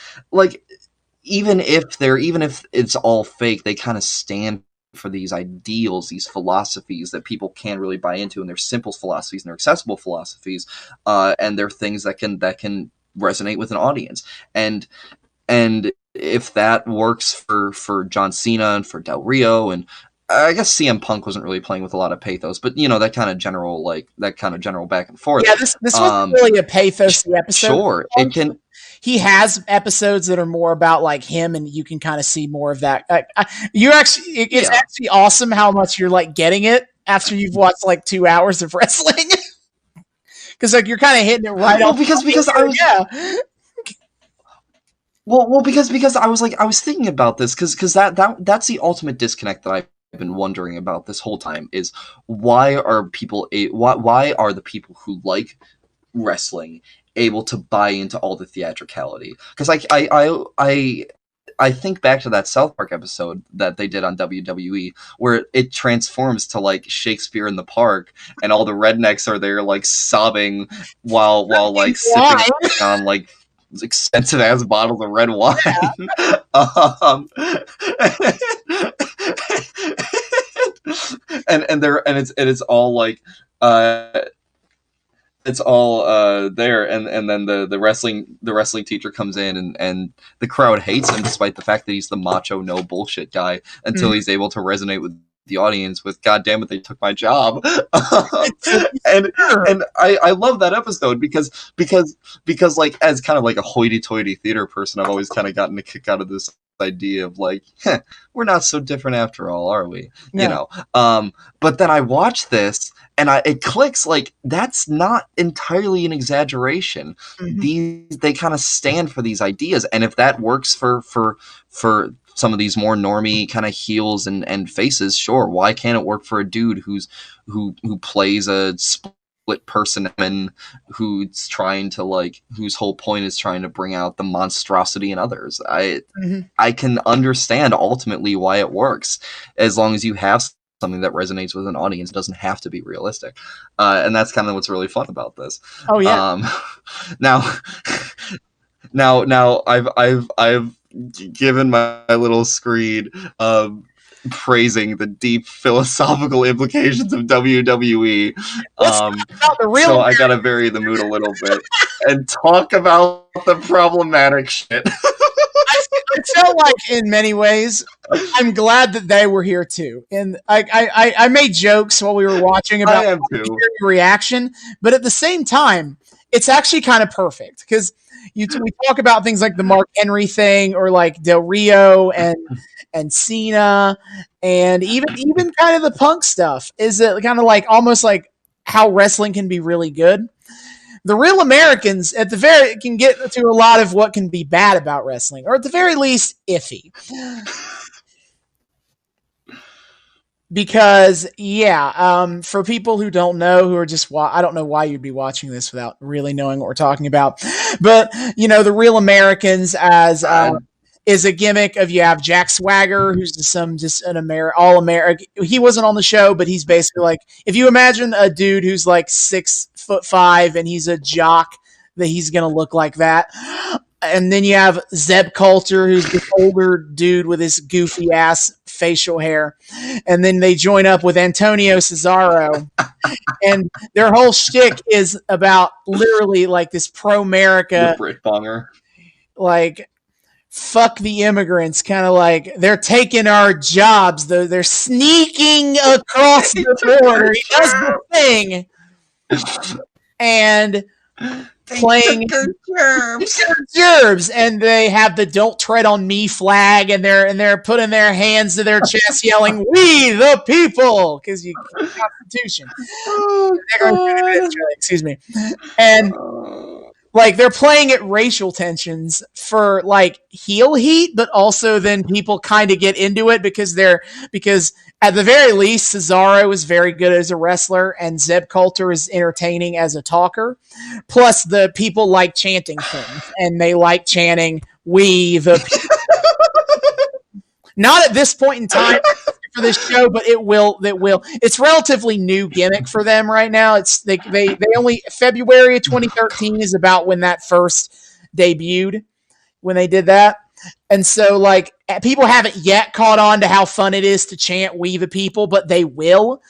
even if it's all fake, they kind of stand for these ideals, these philosophies that people can really buy into, and they're simple philosophies and they're accessible philosophies, and they're things that can resonate with an audience. And if that works for John Cena and for Del Rio, and I guess CM Punk wasn't really playing with a lot of pathos, but that kind of general back and forth. Yeah, this wasn't really a pathos episode. Sure, it can. He has episodes that are more about, like, him, and you can kind of see more of that. It's actually awesome how much you're, like, getting it after you've watched, like, 2 hours of wrestling, because, like, you're kind of hitting it right off. Because I was Well, because I was thinking about this, because that's the ultimate disconnect that I've been wondering about this whole time, is why are the people who like wrestling able to buy into all the theatricality? Because I think back to that South Park episode that they did on WWE, where it transforms to, like, Shakespeare in the Park, and all the rednecks are there, like, sobbing while like sipping on, like, expensive ass bottles of red wine. And it's all like it's all there, and then the wrestling teacher comes in, and the crowd hates him despite the fact that he's the macho no bullshit guy until he's able to resonate with the audience with "God damn it, they took my job." and I love that episode because like, as kind of like a hoity-toity theater person, I've always kind of gotten a kick out of this idea of like, we're not so different after all, are we? No. You know. But then I watch this and it clicks, like, that's not entirely an exaggeration. They kind of stand for these ideas, and if that works for some of these more normie kind of heels and faces, sure, why can't it work for a dude who plays a split person and who's trying to, like, whose whole point is trying to bring out the monstrosity in others? I can understand ultimately why it works, as long as you have something that resonates with an audience. It doesn't have to be realistic, and that's kind of what's really fun about this. Oh yeah. Now I've given my little screed praising the deep philosophical implications of WWE. So I gotta vary the mood a little bit and talk about the problematic shit. I felt like, in many ways, I'm glad that they were here too, and I made jokes while we were watching about your reaction, but at the same time, it's actually kind of perfect because we talk about things like the Mark Henry thing, or like Del Rio and Cena, and even kind of the Punk stuff. Is it kind of like almost like how wrestling can be really good? The Real Americans can get to a lot of what can be bad about wrestling, or at the very least iffy. Because, for people who don't know, who are just, I don't know why you'd be watching this without really knowing what we're talking about. But, the Real Americans is a gimmick of, you have Jack Swagger, who's an all-American. He wasn't on the show, but he's basically like, if you imagine a dude who's like 6'5" and he's a jock, that he's going to look like that. And then you have Zeb Coulter, who's this older dude with his goofy ass facial hair. And then they join up with Antonio Cesaro. And their whole shtick is about literally like this pro-America. Brit bonger. Like, fuck the immigrants, kind of like, they're taking our jobs. They're sneaking across the border. He does the thing. And playing gerbs, and they have the "Don't Tread on Me" flag, and they're putting their hands to their chest, yelling, "We the people," because you Constitution. Excuse me, and like they're playing at racial tensions for like heel heat, but also then people kind of get into it because at the very least, Cesaro is very good as a wrestler, and Zeb Coulter is entertaining as a talker. Plus, the people like chanting things, and they like chanting, "We the people." Not at this point in time for this show, but it will. It's relatively new gimmick for them right now. They only February of 2013 is about when that first debuted, when they did that. And so, like, people haven't yet caught on to how fun it is to chant "We the people," but they will.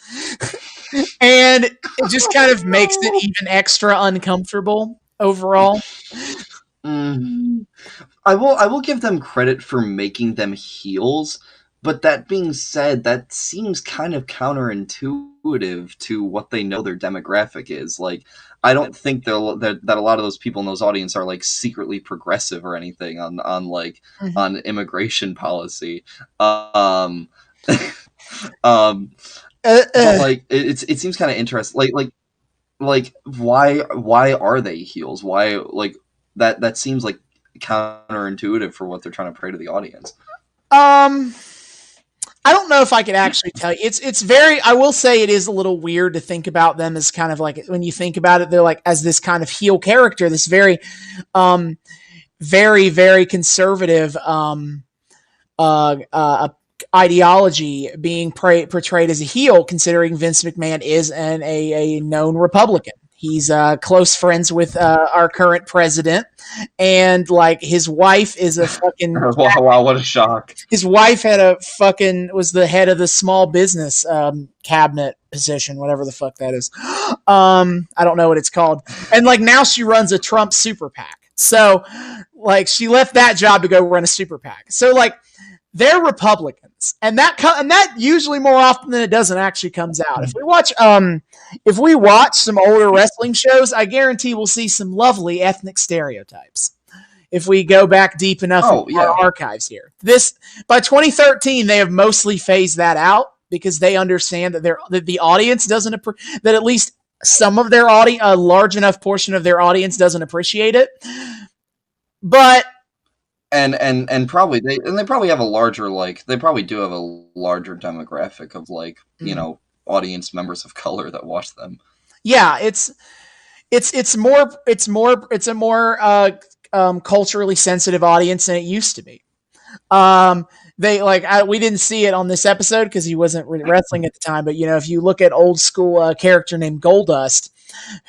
And it just kind of makes it even extra uncomfortable overall. I will give them credit for making them heels, but that being said, that seems kind of counterintuitive to what they know their demographic is. Like, I don't think that a lot of those people in those audience are like secretly progressive or anything on on immigration policy. But like it seems kind of interesting. Like why are they heels? Why, like, that seems like counterintuitive for what they're trying to pray to the audience. I don't know if I could actually tell you. It's very, I will say it is a little weird to think about them as kind of like, when you think about it, they're like as this kind of heel character, this very, very, very conservative ideology being portrayed as a heel, considering Vince McMahon is a known Republican. He's close friends with our current president, and like his wife is a fucking wow, what a shock. His wife was the head of the small business cabinet position, whatever the fuck that is. I don't know what it's called. And like now she runs a Trump super PAC. So like she left that job to go run a super PAC. So like they're Republicans, and that usually more often than it doesn't actually comes out. If we watch some older wrestling shows, I guarantee we'll see some lovely ethnic stereotypes. If we go back deep enough in our archives here, by 2013 they have mostly phased that out because they understand that the audience doesn't that at least some of their audience, a large enough portion of their audience doesn't appreciate it. But and probably they probably have a larger they probably do have a larger demographic of audience members of color that watch them. Yeah, it's a more culturally sensitive audience than it used to be. We didn't see it on this episode because he wasn't wrestling at the time. But if you look at old school character named Goldust,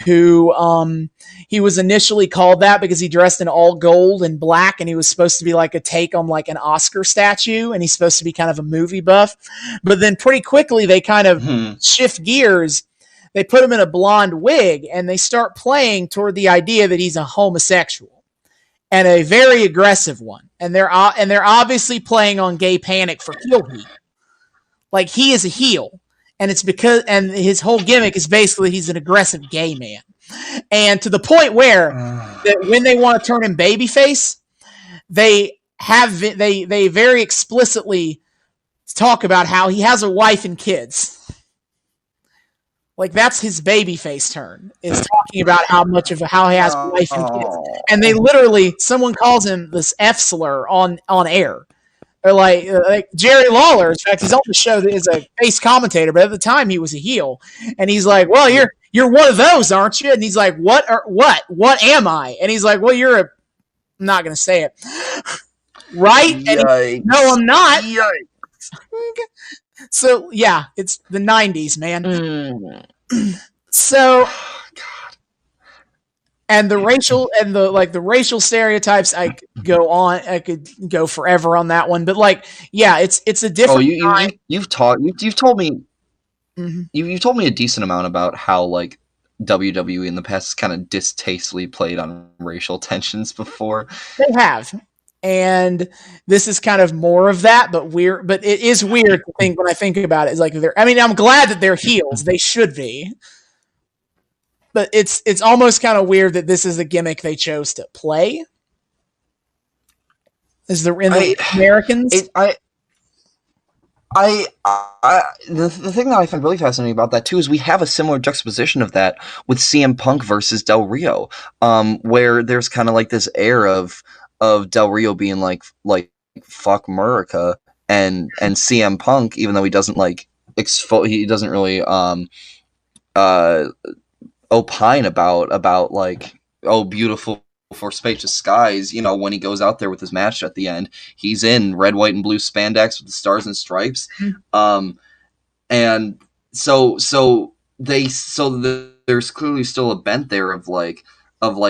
who he was initially called that because he dressed in all gold and black, and he was supposed to be like a take on like an Oscar statue, and he's supposed to be kind of a movie buff. But then pretty quickly they kind of shift gears. They put him in a blonde wig, and they start playing toward the idea that he's a homosexual and a very aggressive one. And they're obviously playing on gay panic for heel heat. Like he is a heel, and and his whole gimmick is basically he's an aggressive gay man. And to the point where that when they want to turn him babyface, they very explicitly talk about how he has a wife and kids. Like that's his babyface turn, is talking about how he has a wife and kids. And they literally, someone calls him this F slur on air. Or like Jerry Lawler, in fact, he's on the show that is a face commentator, but at the time he was a heel. And he's like, well, you're one of those, aren't you? And he's like, what am I? And he's like, well, I'm not going to say it. Right? And no, I'm not. So yeah, it's the 90s, man. So, and the racial stereotypes, I could go forever on that one. But it's a different. Oh, you've told me. Mm-hmm. You've told me a decent amount about how WWE in the past has kind of distastefully played on racial tensions before. They have. And this is kind of more of that, but it is weird to think when I think about it. It's I'm glad that they're heels. They should be. But it's almost kind of weird that this is the gimmick they chose to play. The Americans? The thing that I find really fascinating about that too is we have a similar juxtaposition of that with CM Punk versus Del Rio, where there's kind of like this air of Del Rio being like fuck America, and CM Punk, even though he doesn't he doesn't really opine about beautiful for spacious skies. When he goes out there with his match at the end, he's in red, white, and blue spandex with the stars and stripes. And there's clearly still a bent there of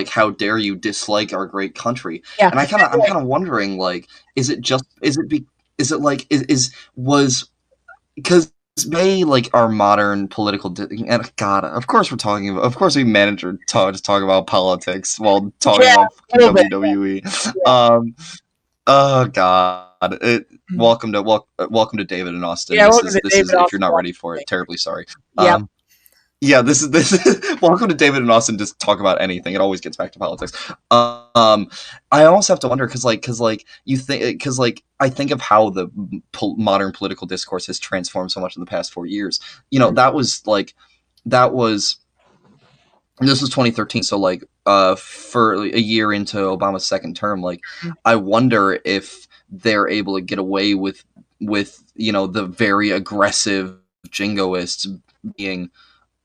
how dare you dislike our great country. Yeah. And I'm kind of wondering, because our modern political of course we managed to talk about politics while talking about WWE. Yeah. Oh God. Welcome to David and Austin. Yeah, this is if you're not ready for it, terribly sorry. Yeah. Yeah, this is welcome to David and Austin. Just talk about anything. It always gets back to politics. I almost have to wonder because I think of how the modern political discourse has transformed so much in the past 4 years. This was 2013, so for a year into Obama's second term, I wonder if they're able to get away with the very aggressive jingoists being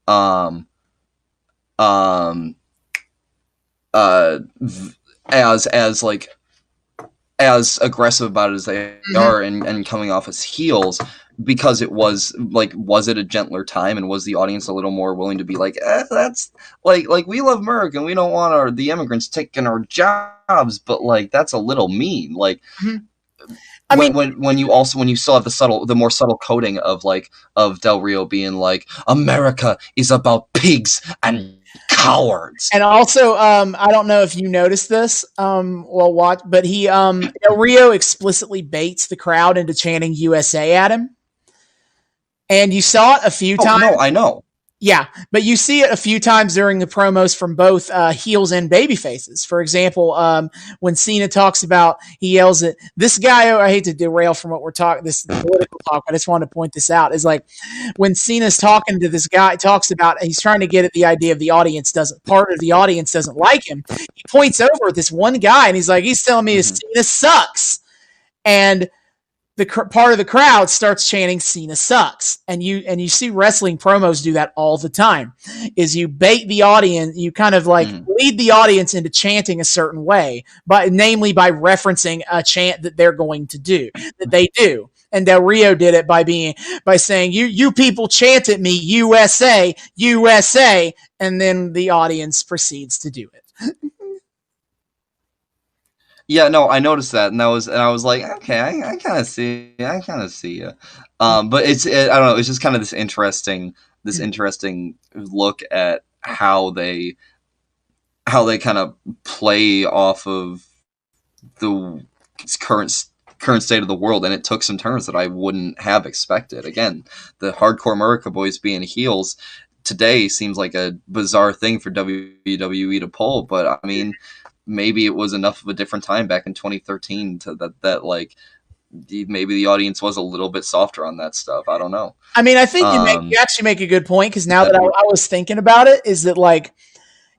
as aggressive about it as they are and coming off as heels, because it was it a gentler time, and was the audience a little more willing to be that's we love America and we don't want the immigrants taking our jobs, but that's a little mean. I mean, when you still have the more subtle coding of Del Rio being like, America is about pigs and cowards. and also, I don't know if you noticed this, watch, but Del Rio explicitly baits the crowd into chanting USA at him. And you saw it a few times. No, I know. Yeah, but you see it a few times during the promos from both heels and baby faces. For example, when Cena talks about, he yells at this guy. I hate to derail from what we're talking, this political talk. I just want to point this out. Is like when Cena's talking to this guy, talks about, he's trying to get at the idea of part of the audience doesn't like him. He points over at this one guy and he's like, he's telling me Cena sucks, and the part of the crowd starts chanting Cena sucks. And you see wrestling promos do that all the time, is you bait the audience, you kind of like lead the audience into chanting a certain way, namely by referencing a chant that they're going to do, that they do. And Del Rio did it by saying, you people chant at me, USA, USA, and then the audience proceeds to do it. Yeah, no, I noticed that, and I was like, okay, I kind of see you. But I don't know, it's just kind of this interesting look at how they kind of play off of the current state of the world, and it took some turns that I wouldn't have expected. Again, the Hardcore America boys being heels today seems like a bizarre thing for WWE to pull, but I mean, maybe it was enough of a different time back in 2013 to that like maybe the audience was a little bit softer on that stuff. I don't know. I mean, I think you actually make a good point, because now that I was thinking about it, is that like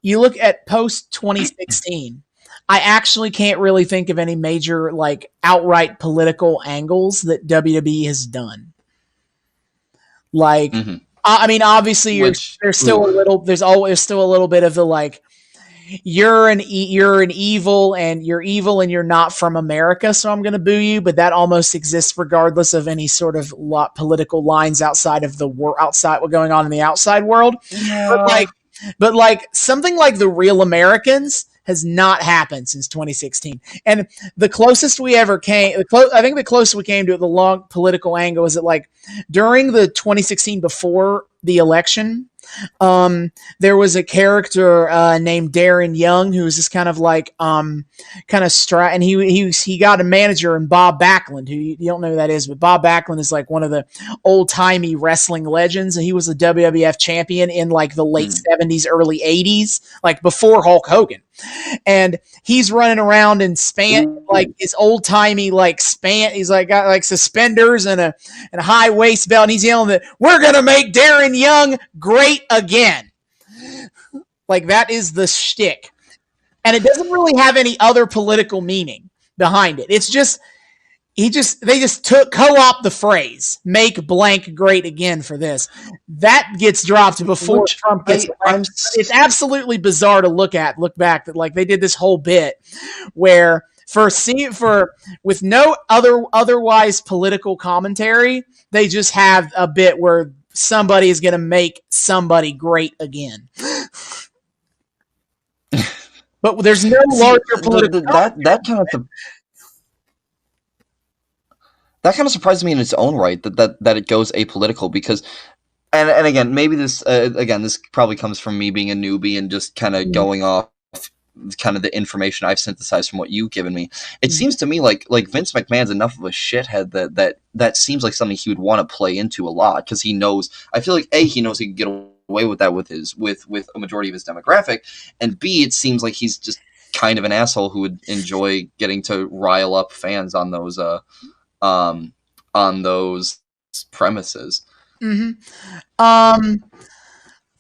you look at post 2016, I actually can't really think of any major like outright political angles that WWE has done. Like, I mean, obviously there's still a little bit of the like, you're an evil and you're not from America, so I'm going to boo you. But that almost exists regardless of any sort of political lines outside of outside what's going on in the outside world. Yeah. But like something like the Real Americans has not happened since 2016. And the closest we ever came, I think the closest we came to the long political angle is that like during the 2016 before the election, there was a character named Darren Young who was just kind of like and he got a manager in Bob Backlund, who you don't know who that is, but Bob Backlund is like one of the old-timey wrestling legends, and he was a WWF champion in like the late 70s, early 80s, like before Hulk Hogan. And he's running around in like his old timey he's like got like suspenders and a high waist belt, and he's yelling that we're gonna make Darren Young great again. Like that is the shtick, and it doesn't really have any other political meaning behind it. It's just they just co-opt the phrase "make blank great again" for this. That gets dropped before Trump gets elected. It's absolutely bizarre to look back that like they did this whole bit where with no otherwise political commentary, they just have a bit where somebody is going to make somebody great again. But there's no larger political that kind of surprised me in its own right that it goes apolitical, because and again, maybe this probably comes from me being a newbie and just kind of going off kind of the information I've synthesized from what you've given me. It seems to me like Vince McMahon's enough of a shithead that seems like something he would want to play into a lot, because he knows, I feel like A, he knows he can get away with that with a majority of his demographic, and B, it seems like he's just kind of an asshole who would enjoy getting to rile up fans on those premises.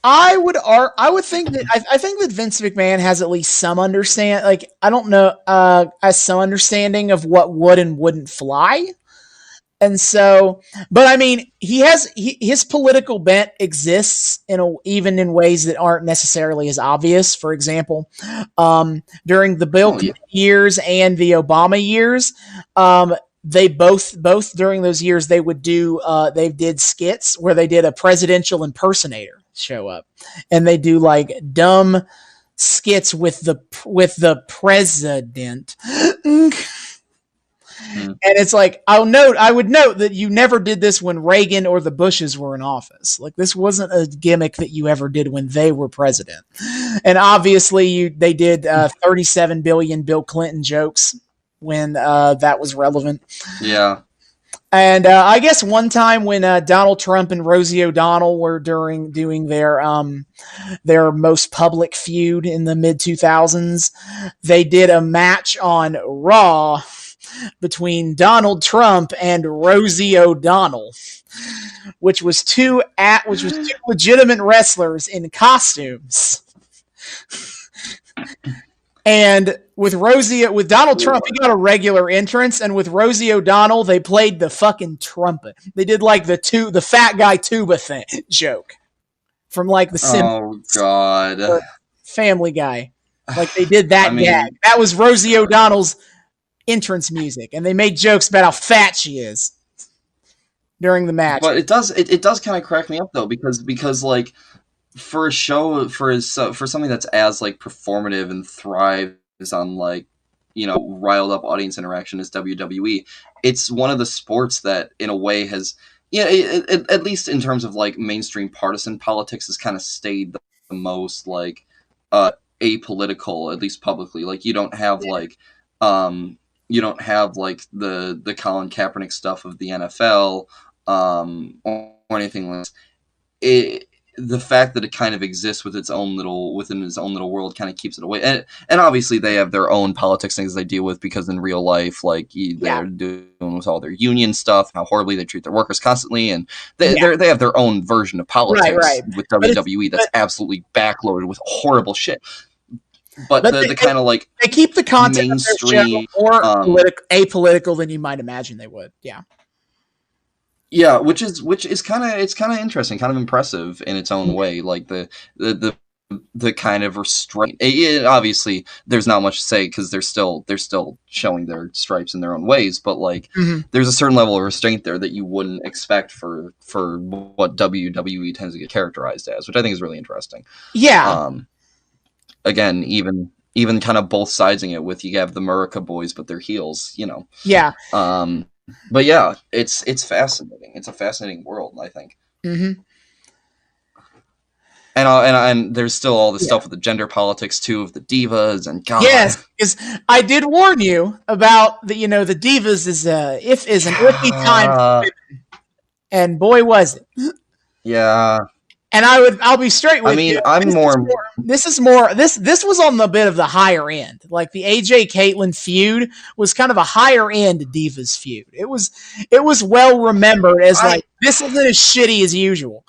I would think that I think that Vince McMahon has at least some understanding. Like, I don't know, has some understanding of what would and wouldn't fly. And so, but I mean, his political bent exists even in ways that aren't necessarily as obvious. For example, during the Bill Clinton years and the Obama years, they both during those years they did skits where they did a presidential impersonator show up, and they do like dumb skits with the president. And it's like, I would note that you never did this when Reagan or the Bushes were in office. Like, this wasn't a gimmick that you ever did when they were president. And obviously they did 37 billion Bill Clinton jokes when that was relevant. Yeah. And I guess one time when Donald Trump and Rosie O'Donnell were doing their most public feud in the mid-2000s, they did a match on Raw between Donald Trump and Rosie O'Donnell, which was two legitimate wrestlers in costumes. And with Donald Trump, he got a regular entrance, and with Rosie O'Donnell, they played the fucking trumpet. They did like the fat guy tuba thing joke from like the Simpsons. Oh God, Family Guy. Like they did that gag. That was Rosie O'Donnell's entrance music, and they made jokes about how fat she is during the match. But it does kind of crack me up though, because like, for a show for something that's as like performative and thrives on like, you know, riled up audience interaction as WWE, it's one of the sports that in a way has, at least in terms of like mainstream partisan politics, has kind of stayed the most like apolitical, at least publicly. Like you don't have like the Colin Kaepernick stuff of the NFL or anything like that. The fact that it kind of exists within its own little world kind of keeps it away. And obviously they have their own politics things they deal with, because in real life, like they're doing with all their union stuff, how horribly they treat their workers constantly, and they have their own version of politics with WWE that's absolutely backloaded with horrible shit. But the kind of like they keep the content mainstream more apolitical than you might imagine they would. Yeah. Yeah, which is kind of interesting, kind of impressive in its own way. Like the kind of restraint. Obviously, there's not much to say because they're still showing their stripes in their own ways. But like, there's a certain level of restraint there that you wouldn't expect for what WWE tends to get characterized as, which I think is really interesting. Yeah. Again, even kind of both sidesing it with, you have the Murica boys, but they're heels. You know. Yeah. But yeah, it's fascinating. It's a fascinating world, I think. Mm-hmm. And there's still all the stuff with the gender politics too, of the divas and God. Yes, because I did warn you about the the divas is an iffy time for women, and boy was it. Yeah. And I'll be straight with you. This was on the bit of the higher end. Like the AJ Caitlyn feud was kind of a higher end Divas feud. It was well remembered as this isn't as shitty as usual.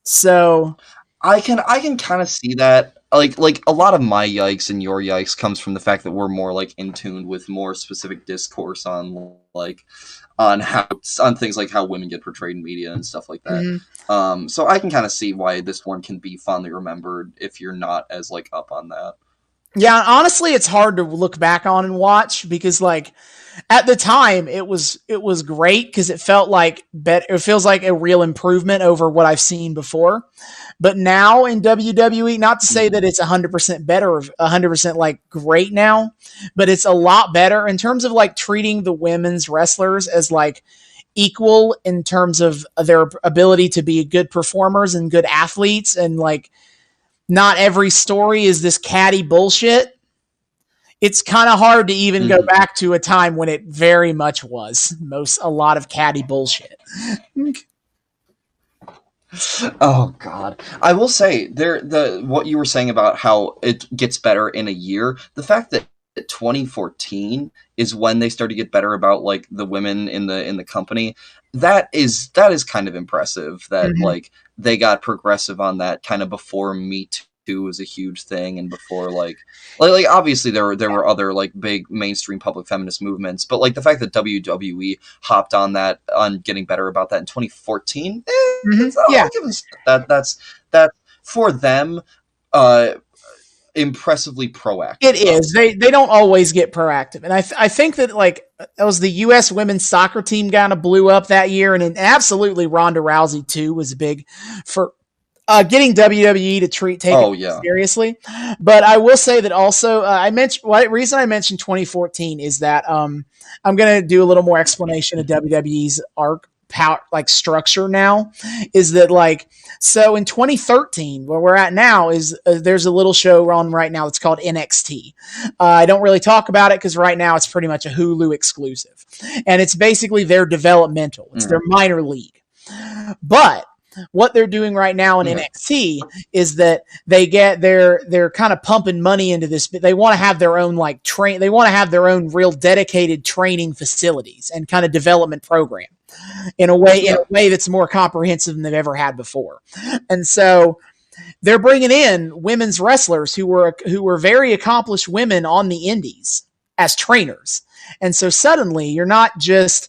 So I can kind of see that. Like a lot of my yikes and your yikes comes from the fact that we're more like in tune with more specific discourse on things like how women get portrayed in media and stuff like that. Mm-hmm. So I can kind of see why this one can be fondly remembered if you're not as like up on that. Yeah, honestly, it's hard to look back on and watch because like at the time it was great because it felt like it feels like a real improvement over what I've seen before. But now in WWE, not to say that it's 100% better or 100% like great now, but it's a lot better in terms of like treating the women's wrestlers as like equal in terms of their ability to be good performers and good athletes. And like, not every story is this catty bullshit. It's kind of hard to even go back to a time when it very much was a lot of catty bullshit. Oh God! I will say what you were saying about how it gets better in a year. The fact that 2014 is when they started to get better about like the women in the company. That is kind of impressive. That like they got progressive on that kind of before Me Too was a huge thing, and before like obviously there were other like big mainstream public feminist movements, but like the fact that WWE hopped on that, on getting better about that in 2014, that's for them impressively proactive. It is. They don't always get proactive, and I think that like that was the U.S. women's soccer team kind of blew up that year, and absolutely Ronda Rousey too was big for Getting WWE to take it seriously. But I will say that also reason I mentioned 2014 is that I'm going to do a little more explanation of WWE's arc power structure now. Is that so in 2013 where we're at now is there's a little show on right now that's called NXT. I don't really talk about it because right now it's pretty much a Hulu exclusive, and it's basically their developmental. It's their minor league, but what they're doing right now in NXT is that they're kind of pumping money into this, but they want to have their own they want to have their own real dedicated training facilities and kind of development program in a way that's more comprehensive than they've ever had before. And so they're bringing in women's wrestlers who were very accomplished women on the indies as trainers. And so suddenly you're not just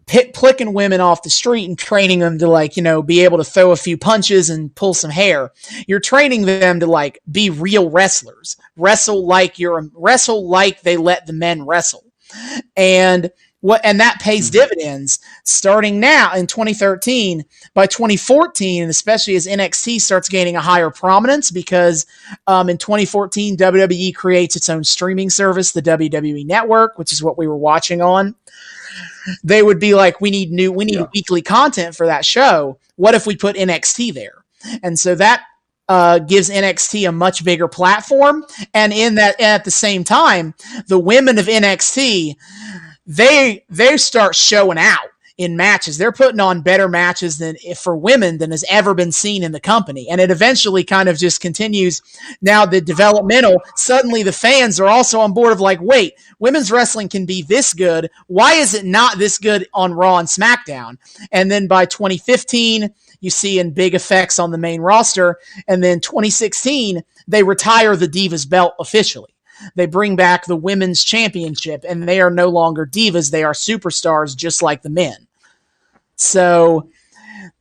picking women off the street and training them to be able to throw a few punches and pull some hair. You're training them to be real wrestlers, wrestle like they let the men wrestle. And that pays dividends starting now in 2013. By 2014, and especially as NXT starts gaining a higher prominence, because in 2014 WWE creates its own streaming service, the WWE Network, which is what we were watching on. They would be like, we need weekly content for that show. What if we put NXT there? And so that gives NXT a much bigger platform. And at the same time, the women of NXT, they start showing out in matches. They're putting on better matches for women than has ever been seen in the company. And it eventually kind of just continues. Now the developmental, suddenly the fans are also on board of wait, women's wrestling can be this good. Why is it not this good on Raw and SmackDown? And then by 2015, you see in big effects on the main roster. And then 2016, they retire the Divas belt officially. They bring back the women's championship, and they are no longer divas. They are superstars just like the men. So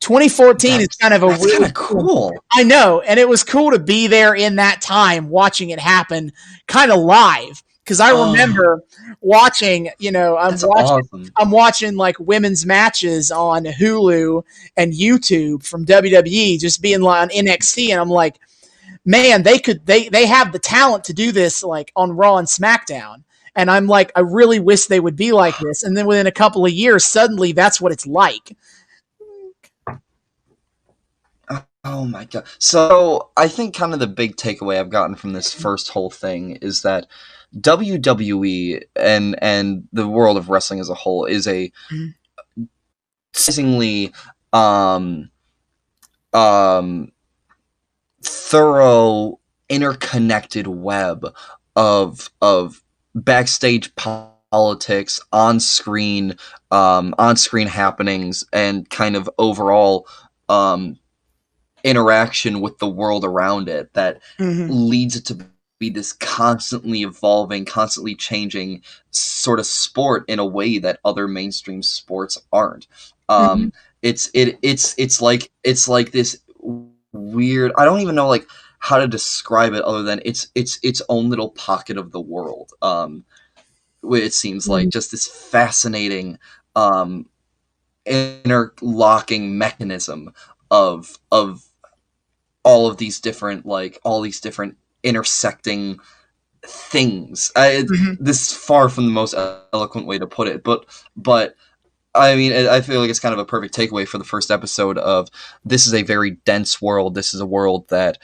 2014 is kind of really cool. I know. And it was cool to be there in that time watching it happen kind of live. Because I remember watching, I'm watching women's matches on Hulu and YouTube from WWE, just being on NXT, and I'm like, man, they have the talent to do this on Raw and SmackDown. And I'm like, I really wish they would be like this. And then within a couple of years, suddenly that's what it's like. Oh my God. So I think kind of the big takeaway I've gotten from this first whole thing is that WWE and the world of wrestling as a whole is a surprisingly thorough, interconnected web of backstage politics, on-screen happenings, and kind of overall interaction with the world around it that leads it to be this constantly evolving, constantly changing sort of sport in a way that other mainstream sports aren't. It's like this weird, I don't even know how to describe it other than it's its own little pocket of the world. It seems like just this fascinating interlocking mechanism of all of these different intersecting things. This is far from the most eloquent way to put it, but I mean, I feel like it's kind of a perfect takeaway for the first episode of this is a very dense world. This is a world that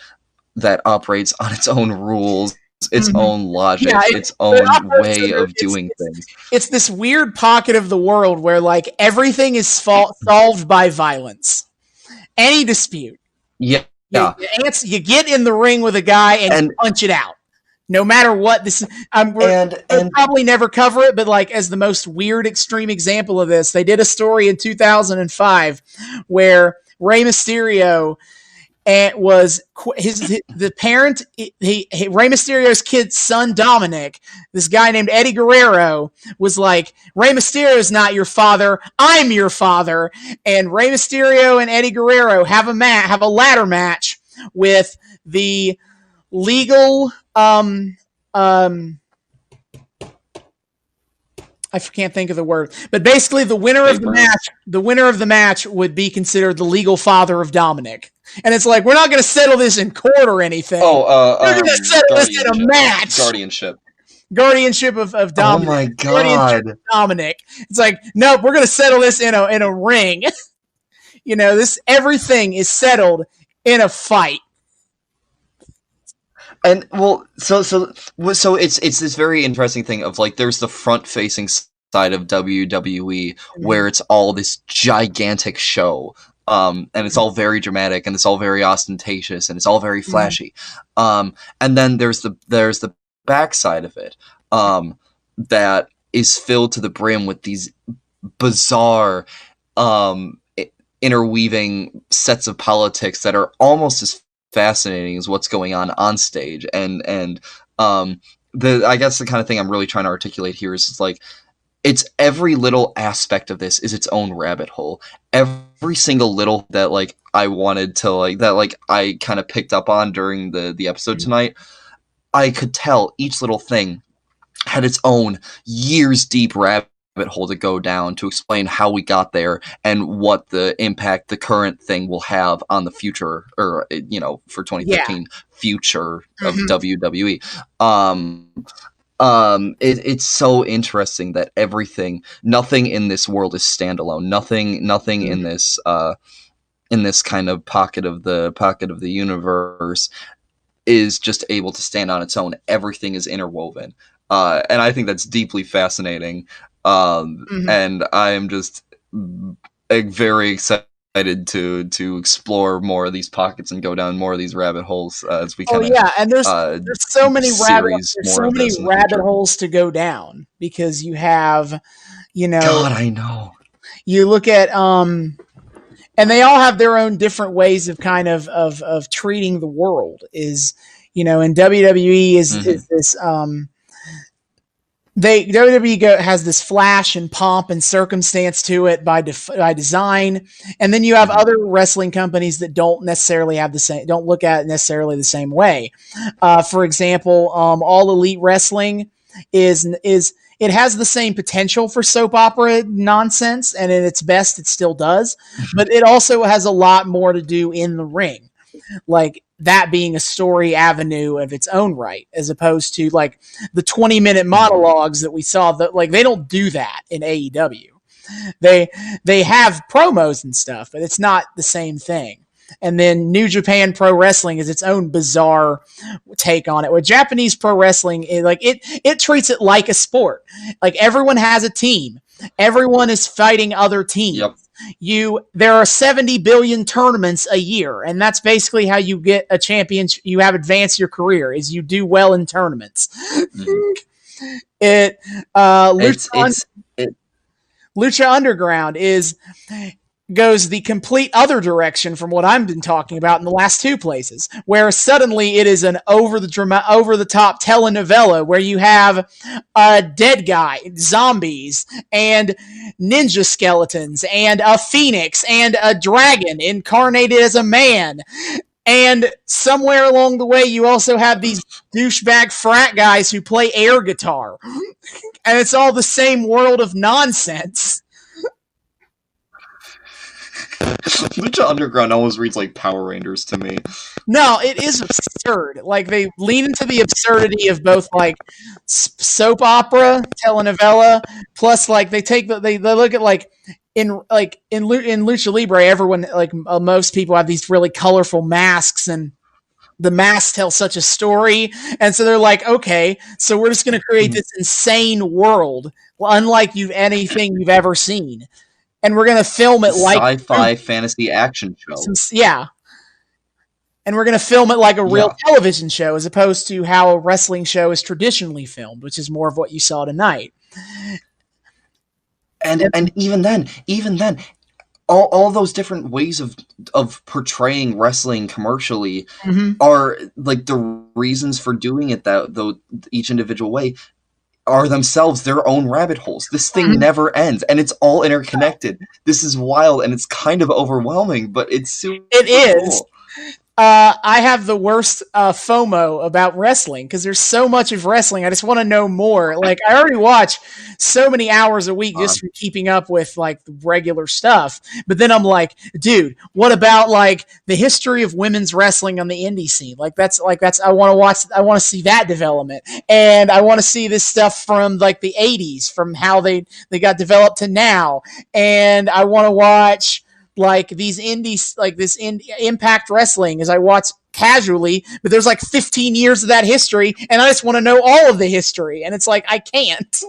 operates on its own rules, its own logic, its own way of doing things. It's this weird pocket of the world where everything is solved by violence. Any dispute. Yeah. You get in the ring with a guy and you punch it out. No matter what, we'll probably never cover it, but as the most weird extreme example of this, they did a story in 2005 where Rey Mysterio was the parent. Rey Mysterio's kid's son Dominic, this guy named Eddie Guerrero, was like, Rey Mysterio's not your father, I'm your father. And Rey Mysterio and Eddie Guerrero have a ladder match with the legal I can't think of the word, but basically the winner of the match would be considered the legal father of Dominic. And it's like, we're not going to settle this in court or anything. We're going to settle this in a match. Guardianship of Dominic. Oh my god. Dominic. It's like, nope, we're going to settle this in a ring. Everything is settled in a fight. And well, so it's this very interesting thing of like, there's the front-facing side of WWE where it's all this gigantic show, and it's all very dramatic, and it's all very ostentatious, and it's all very flashy. And then there's the backside of it, that is filled to the brim with these bizarre, interweaving sets of politics that are almost as fascinating as what's going on stage. And I guess the kind of thing I'm really trying to articulate here is like, it's every little aspect of this is its own rabbit hole. Every single little that like I wanted to like, that like I kind of picked up on during the episode tonight, I could tell each little thing had its own years deep rabbit hole to go down to explain how we got there and what the impact the current thing will have on the future, or for 2015 future of WWE. It's so interesting that nothing in this world is standalone. Nothing in this kind of pocket of the universe is just able to stand on its own. Everything is interwoven. And I think that's deeply fascinating. And I am just very excited to explore more of these pockets and go down more of these rabbit holes as we kind of and there's so many rabbit holes to go down, because you have God, I know, you look at and they all have their own different ways of kind of treating the world. Is in WWE is this WWE has this flash and pomp and circumstance to it by design, and then you have other wrestling companies that don't necessarily have don't look at it necessarily the same way. For example, All Elite Wrestling it has the same potential for soap opera nonsense, and at its best, it still does, but it also has a lot more to do in the ring, like that being a story avenue of its own right, as opposed to like the 20-minute monologues that we saw. That like they don't do that in AEW. They have promos and stuff, but it's not the same thing. And then New Japan Pro Wrestling is its own bizarre take on it. With Japanese pro wrestling, it treats it like a sport. Like everyone has a team. Everyone is fighting other teams. Yep. There are 70 billion tournaments a year, and that's basically how you get a champion. You have advanced your career, is you do well in tournaments. Lucha Underground goes the complete other direction from what I've been talking about in the last two places, where suddenly it is an over the top telenovela where you have a dead guy, zombies, and ninja skeletons, and a phoenix, and a dragon incarnated as a man. And somewhere along the way, you also have these douchebag frat guys who play air guitar. And it's all the same world of nonsense. Lucha Underground almost reads like Power Rangers to me. No, it is absurd. Like they lean into the absurdity of both like soap opera, telenovela, plus like they look at like in Lucha Libre, everyone like most people have these really colorful masks, and the masks tell such a story, and so they're like, okay, so we're just going to create this insane world, unlike anything you've ever seen. And we're going to film it like sci-fi fantasy action show. And we're going to film it like a real television show, as opposed to how a wrestling show is traditionally filmed, which is more of what you saw tonight. And even then, all those different ways of portraying wrestling commercially are like the reasons for doing it though each individual way are themselves their own rabbit holes. This thing never ends, and it's all interconnected. This is wild, and it's kind of overwhelming, but it's super cool. I have the worst FOMO about wrestling because there's so much of wrestling. I just want to know more. Like I already watch so many hours a week just from keeping up with like the regular stuff. But then I'm like, dude, what about like the history of women's wrestling on the indie scene? That's I want to watch. I want to see that development, and I want to see this stuff from like the '80s, from how they got developed to now, and I want to watch like these indies, like this Impact Wrestling, as I watch casually, but there's like 15 years of that history, and I just want to know all of the history, and it's like I can't.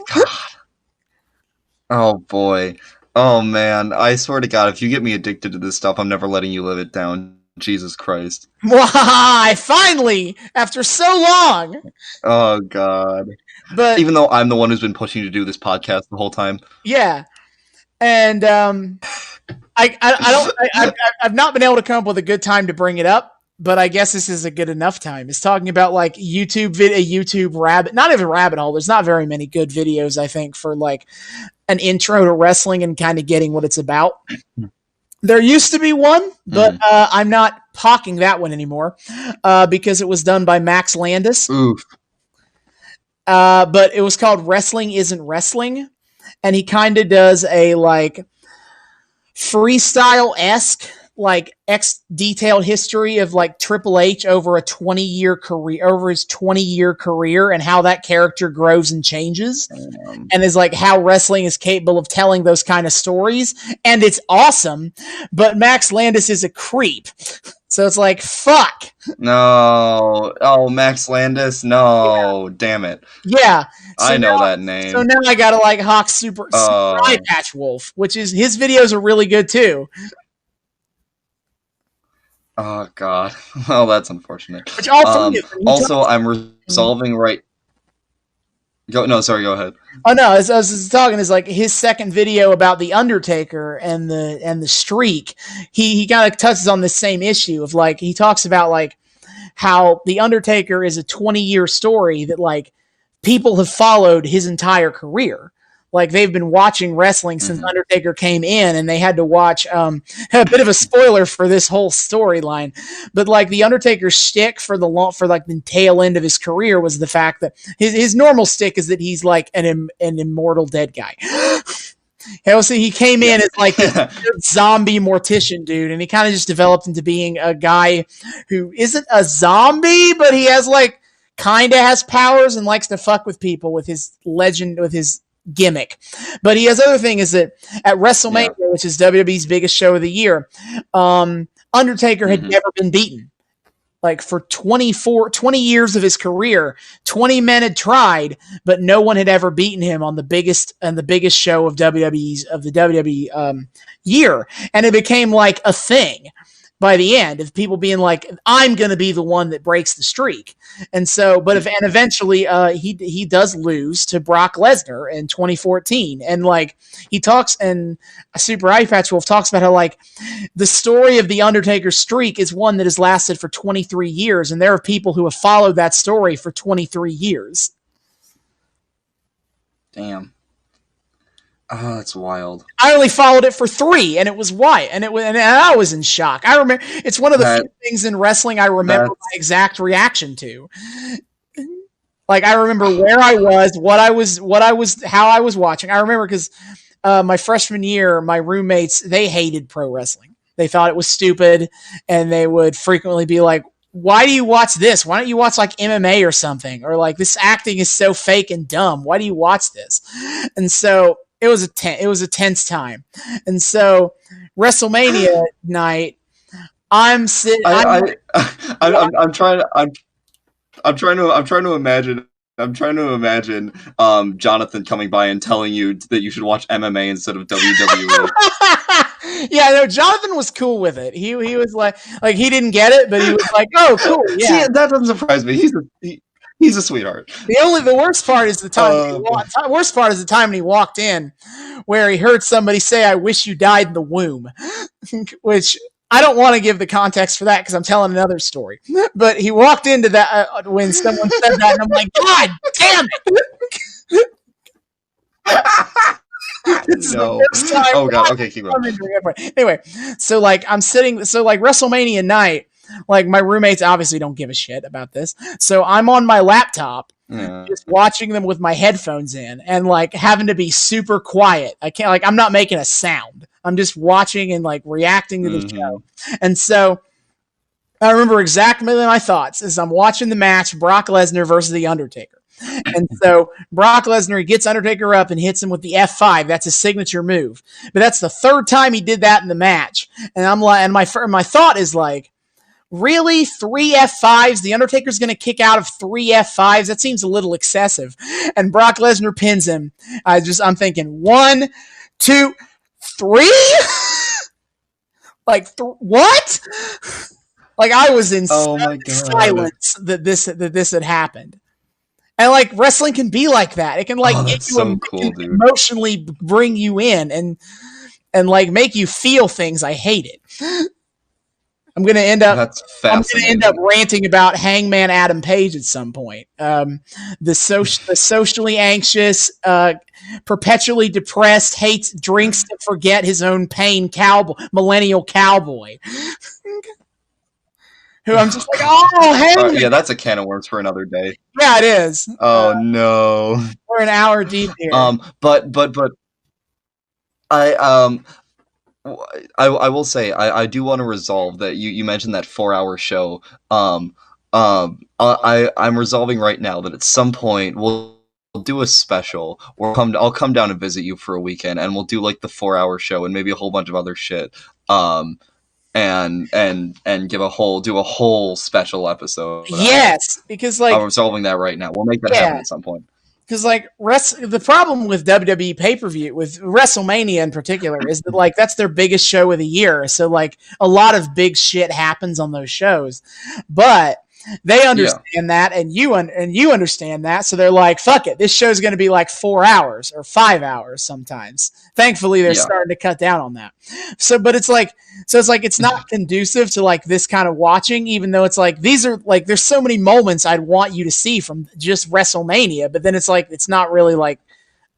Oh boy. Oh man. I swear to God, if you get me addicted to this stuff, I'm never letting you live it down. Jesus Christ. Why? Finally, after so long. Oh God. But even though I'm the one who's been pushing you to do this podcast the whole time. Yeah, and I've not been able to come up with a good time to bring it up, but I guess this is a good enough time. It's talking about like YouTube rabbit, not even rabbit hole. There's not very many good videos, I think, for like an intro to wrestling and kind of getting what it's about. There used to be one, but I'm not hawking that one anymore because it was done by Max Landis. Oof. But it was called Wrestling Isn't Wrestling, and he kind of does a like freestyle-esque like detailed history of like Triple H over a 20-year career, over his 20-year career, and how that character grows and changes, and is like how wrestling is capable of telling those kind of stories, and it's awesome. But Max Landis is a creep, so it's like fuck. No, oh Max Landis, no, damn it. Yeah, so I know that name. So now I gotta like hawk Super Eye Patch Wolf, which is his videos are really good too. Oh God, well that's unfortunate. Which also, I'm resolving right. Go ahead. Oh no, as I was talking, is like his second video about the Undertaker and the streak. He kind of touches on the same issue of like he talks about like how the Undertaker is a 20-year story that like people have followed his entire career. Like they've been watching wrestling since Undertaker came in, and they had to watch a bit of a spoiler for this whole storyline. But like the Undertaker's shtick for the tail end of his career was the fact that his normal shtick is that he's like an immortal dead guy. Hell, see, he came in as like this zombie mortician dude, and he kind of just developed into being a guy who isn't a zombie, but he has like kind of has powers and likes to fuck with people with his gimmick. But he has other thing is that at WrestleMania, which is WWE's biggest show of the year, Undertaker had never been beaten. Like for 20 years of his career, 20 men had tried, but no one had ever beaten him on the biggest show of the WWE year. And it became like a thing by the end of people being like, I'm going to be the one that breaks the streak. And so, eventually he does lose to Brock Lesnar in 2014. And like he talks, and Super Eye Patch Wolf talks about how like the story of the Undertaker streak is one that has lasted for 23 years. And there are people who have followed that story for 23 years. Damn. Oh, that's wild. I only followed it for 3, and it was Wyatt, and I was in shock. I remember it's one of the few things in wrestling I remember my exact reaction to. Like I remember where I was, how I was watching. I remember because my freshman year, my roommates, they hated pro wrestling. They thought it was stupid, and they would frequently be like, why do you watch this? Why don't you watch like MMA or something? Or like this acting is so fake and dumb. Why do you watch this? And so it was a tense time. And so WrestleMania night, I'm sitting. I'm trying to imagine Jonathan coming by and telling you that you should watch MMA instead of WWE. Yeah, no, Jonathan was cool with it. He was like he didn't get it, but he was like, "Oh, cool." Yeah, see, that doesn't surprise me. He's a sweetheart. The worst part is the time. Worst part is the time when he walked in, where he heard somebody say, "I wish you died in the womb," which I don't want to give the context for that because I'm telling another story. But he walked into that when someone said that, and I'm like, God damn it! No. Oh God. Okay, keep going. Anyway, so like I'm sitting. So like WrestleMania night, Like my roommates obviously don't give a shit about this. So I'm on my laptop just watching them with my headphones in and like having to be super quiet. I can't like I'm not making a sound. I'm just watching and like reacting to the show. And so I remember exactly my thoughts as I'm watching the match Brock Lesnar versus The Undertaker. And so Brock Lesnar gets Undertaker up and hits him with the F5. That's his signature move. But that's the third time he did that in the match. And I'm like, and my thought is like, really? 3 F5s? The Undertaker's going to kick out of 3 F5s? That seems a little excessive. And Brock Lesnar pins him. I'm thinking 1, 2, 3? Like, what? Like I was in silence that this had happened. And like wrestling can be like that. It can like emotionally bring you in and like make you feel things. I hate it. I'm gonna end up ranting about Hangman Adam Page at some point. The socially anxious, perpetually depressed, drinks to forget his own pain millennial cowboy. Who I'm just like, oh, Hangman. Yeah, that's a can of worms for another day. Yeah, it is. Oh no, we're an hour deep here. But I will say I do want to resolve that you mentioned that 4-hour show. I'm resolving right now that at some point we'll do a special or I'll come down and visit you for a weekend and we'll do like the 4-hour show and maybe a whole bunch of other shit. And do a whole special episode. Yes, because like I'm resolving that right now. We'll make that happen at some point. Because like the problem with WWE pay-per-view, with WrestleMania in particular, is that like that's their biggest show of the year. So like a lot of big shit happens on those shows, but they understand that, and you understand that. So they're like, "Fuck it, this show's going to be like 4 hours or 5 hours sometimes." Thankfully, they're starting to cut down on that. So, but it's like it's not conducive to like this kind of watching. Even though it's like these are like there's so many moments I'd want you to see from just WrestleMania, but then it's like it's not really like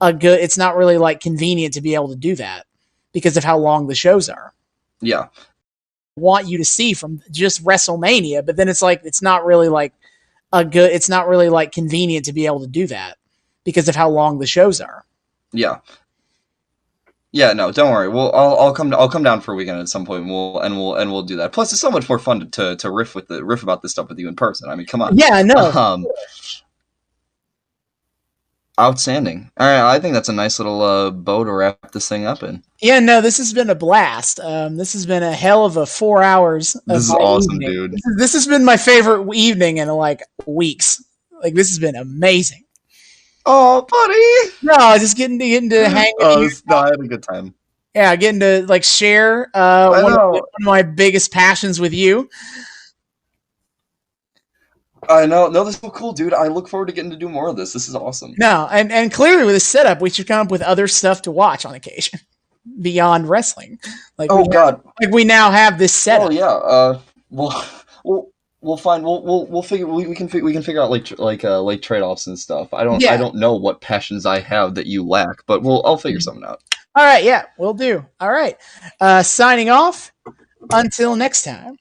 it's not really like convenient to be able to do that because of how long the shows are. Yeah. Want you to see from just WrestleMania, but then it's like it's not really like it's not really like convenient to be able to do that because of how long the shows are. Yeah. Yeah, no, don't worry. I'll come down for a weekend at some point. And we'll do that. Plus, it's so much more fun to riff about this stuff with you in person. I mean, come on. Yeah, I know. Outstanding. All right, I think that's a nice little bow to wrap this thing up in. Yeah, no, this has been a blast. This has been a hell of a 4 hours. This is awesome, dude. This has been my favorite evening in like weeks. Like this has been amazing. Oh, buddy. No, just getting to hang. I had a good time. Yeah, getting to like share one of my biggest passions with you. I know. No, this is so cool, dude. I look forward to getting to do more of this. This is awesome. No, and clearly with this setup, we should come up with other stuff to watch on occasion beyond wrestling. Like, God, like we now have this setup. Oh yeah. We'll find. We'll figure. We can figure out like trade-offs and stuff. I don't know what passions I have that you lack, but I'll figure something out. All right. Yeah, we'll do. All right. Signing off. Until next time.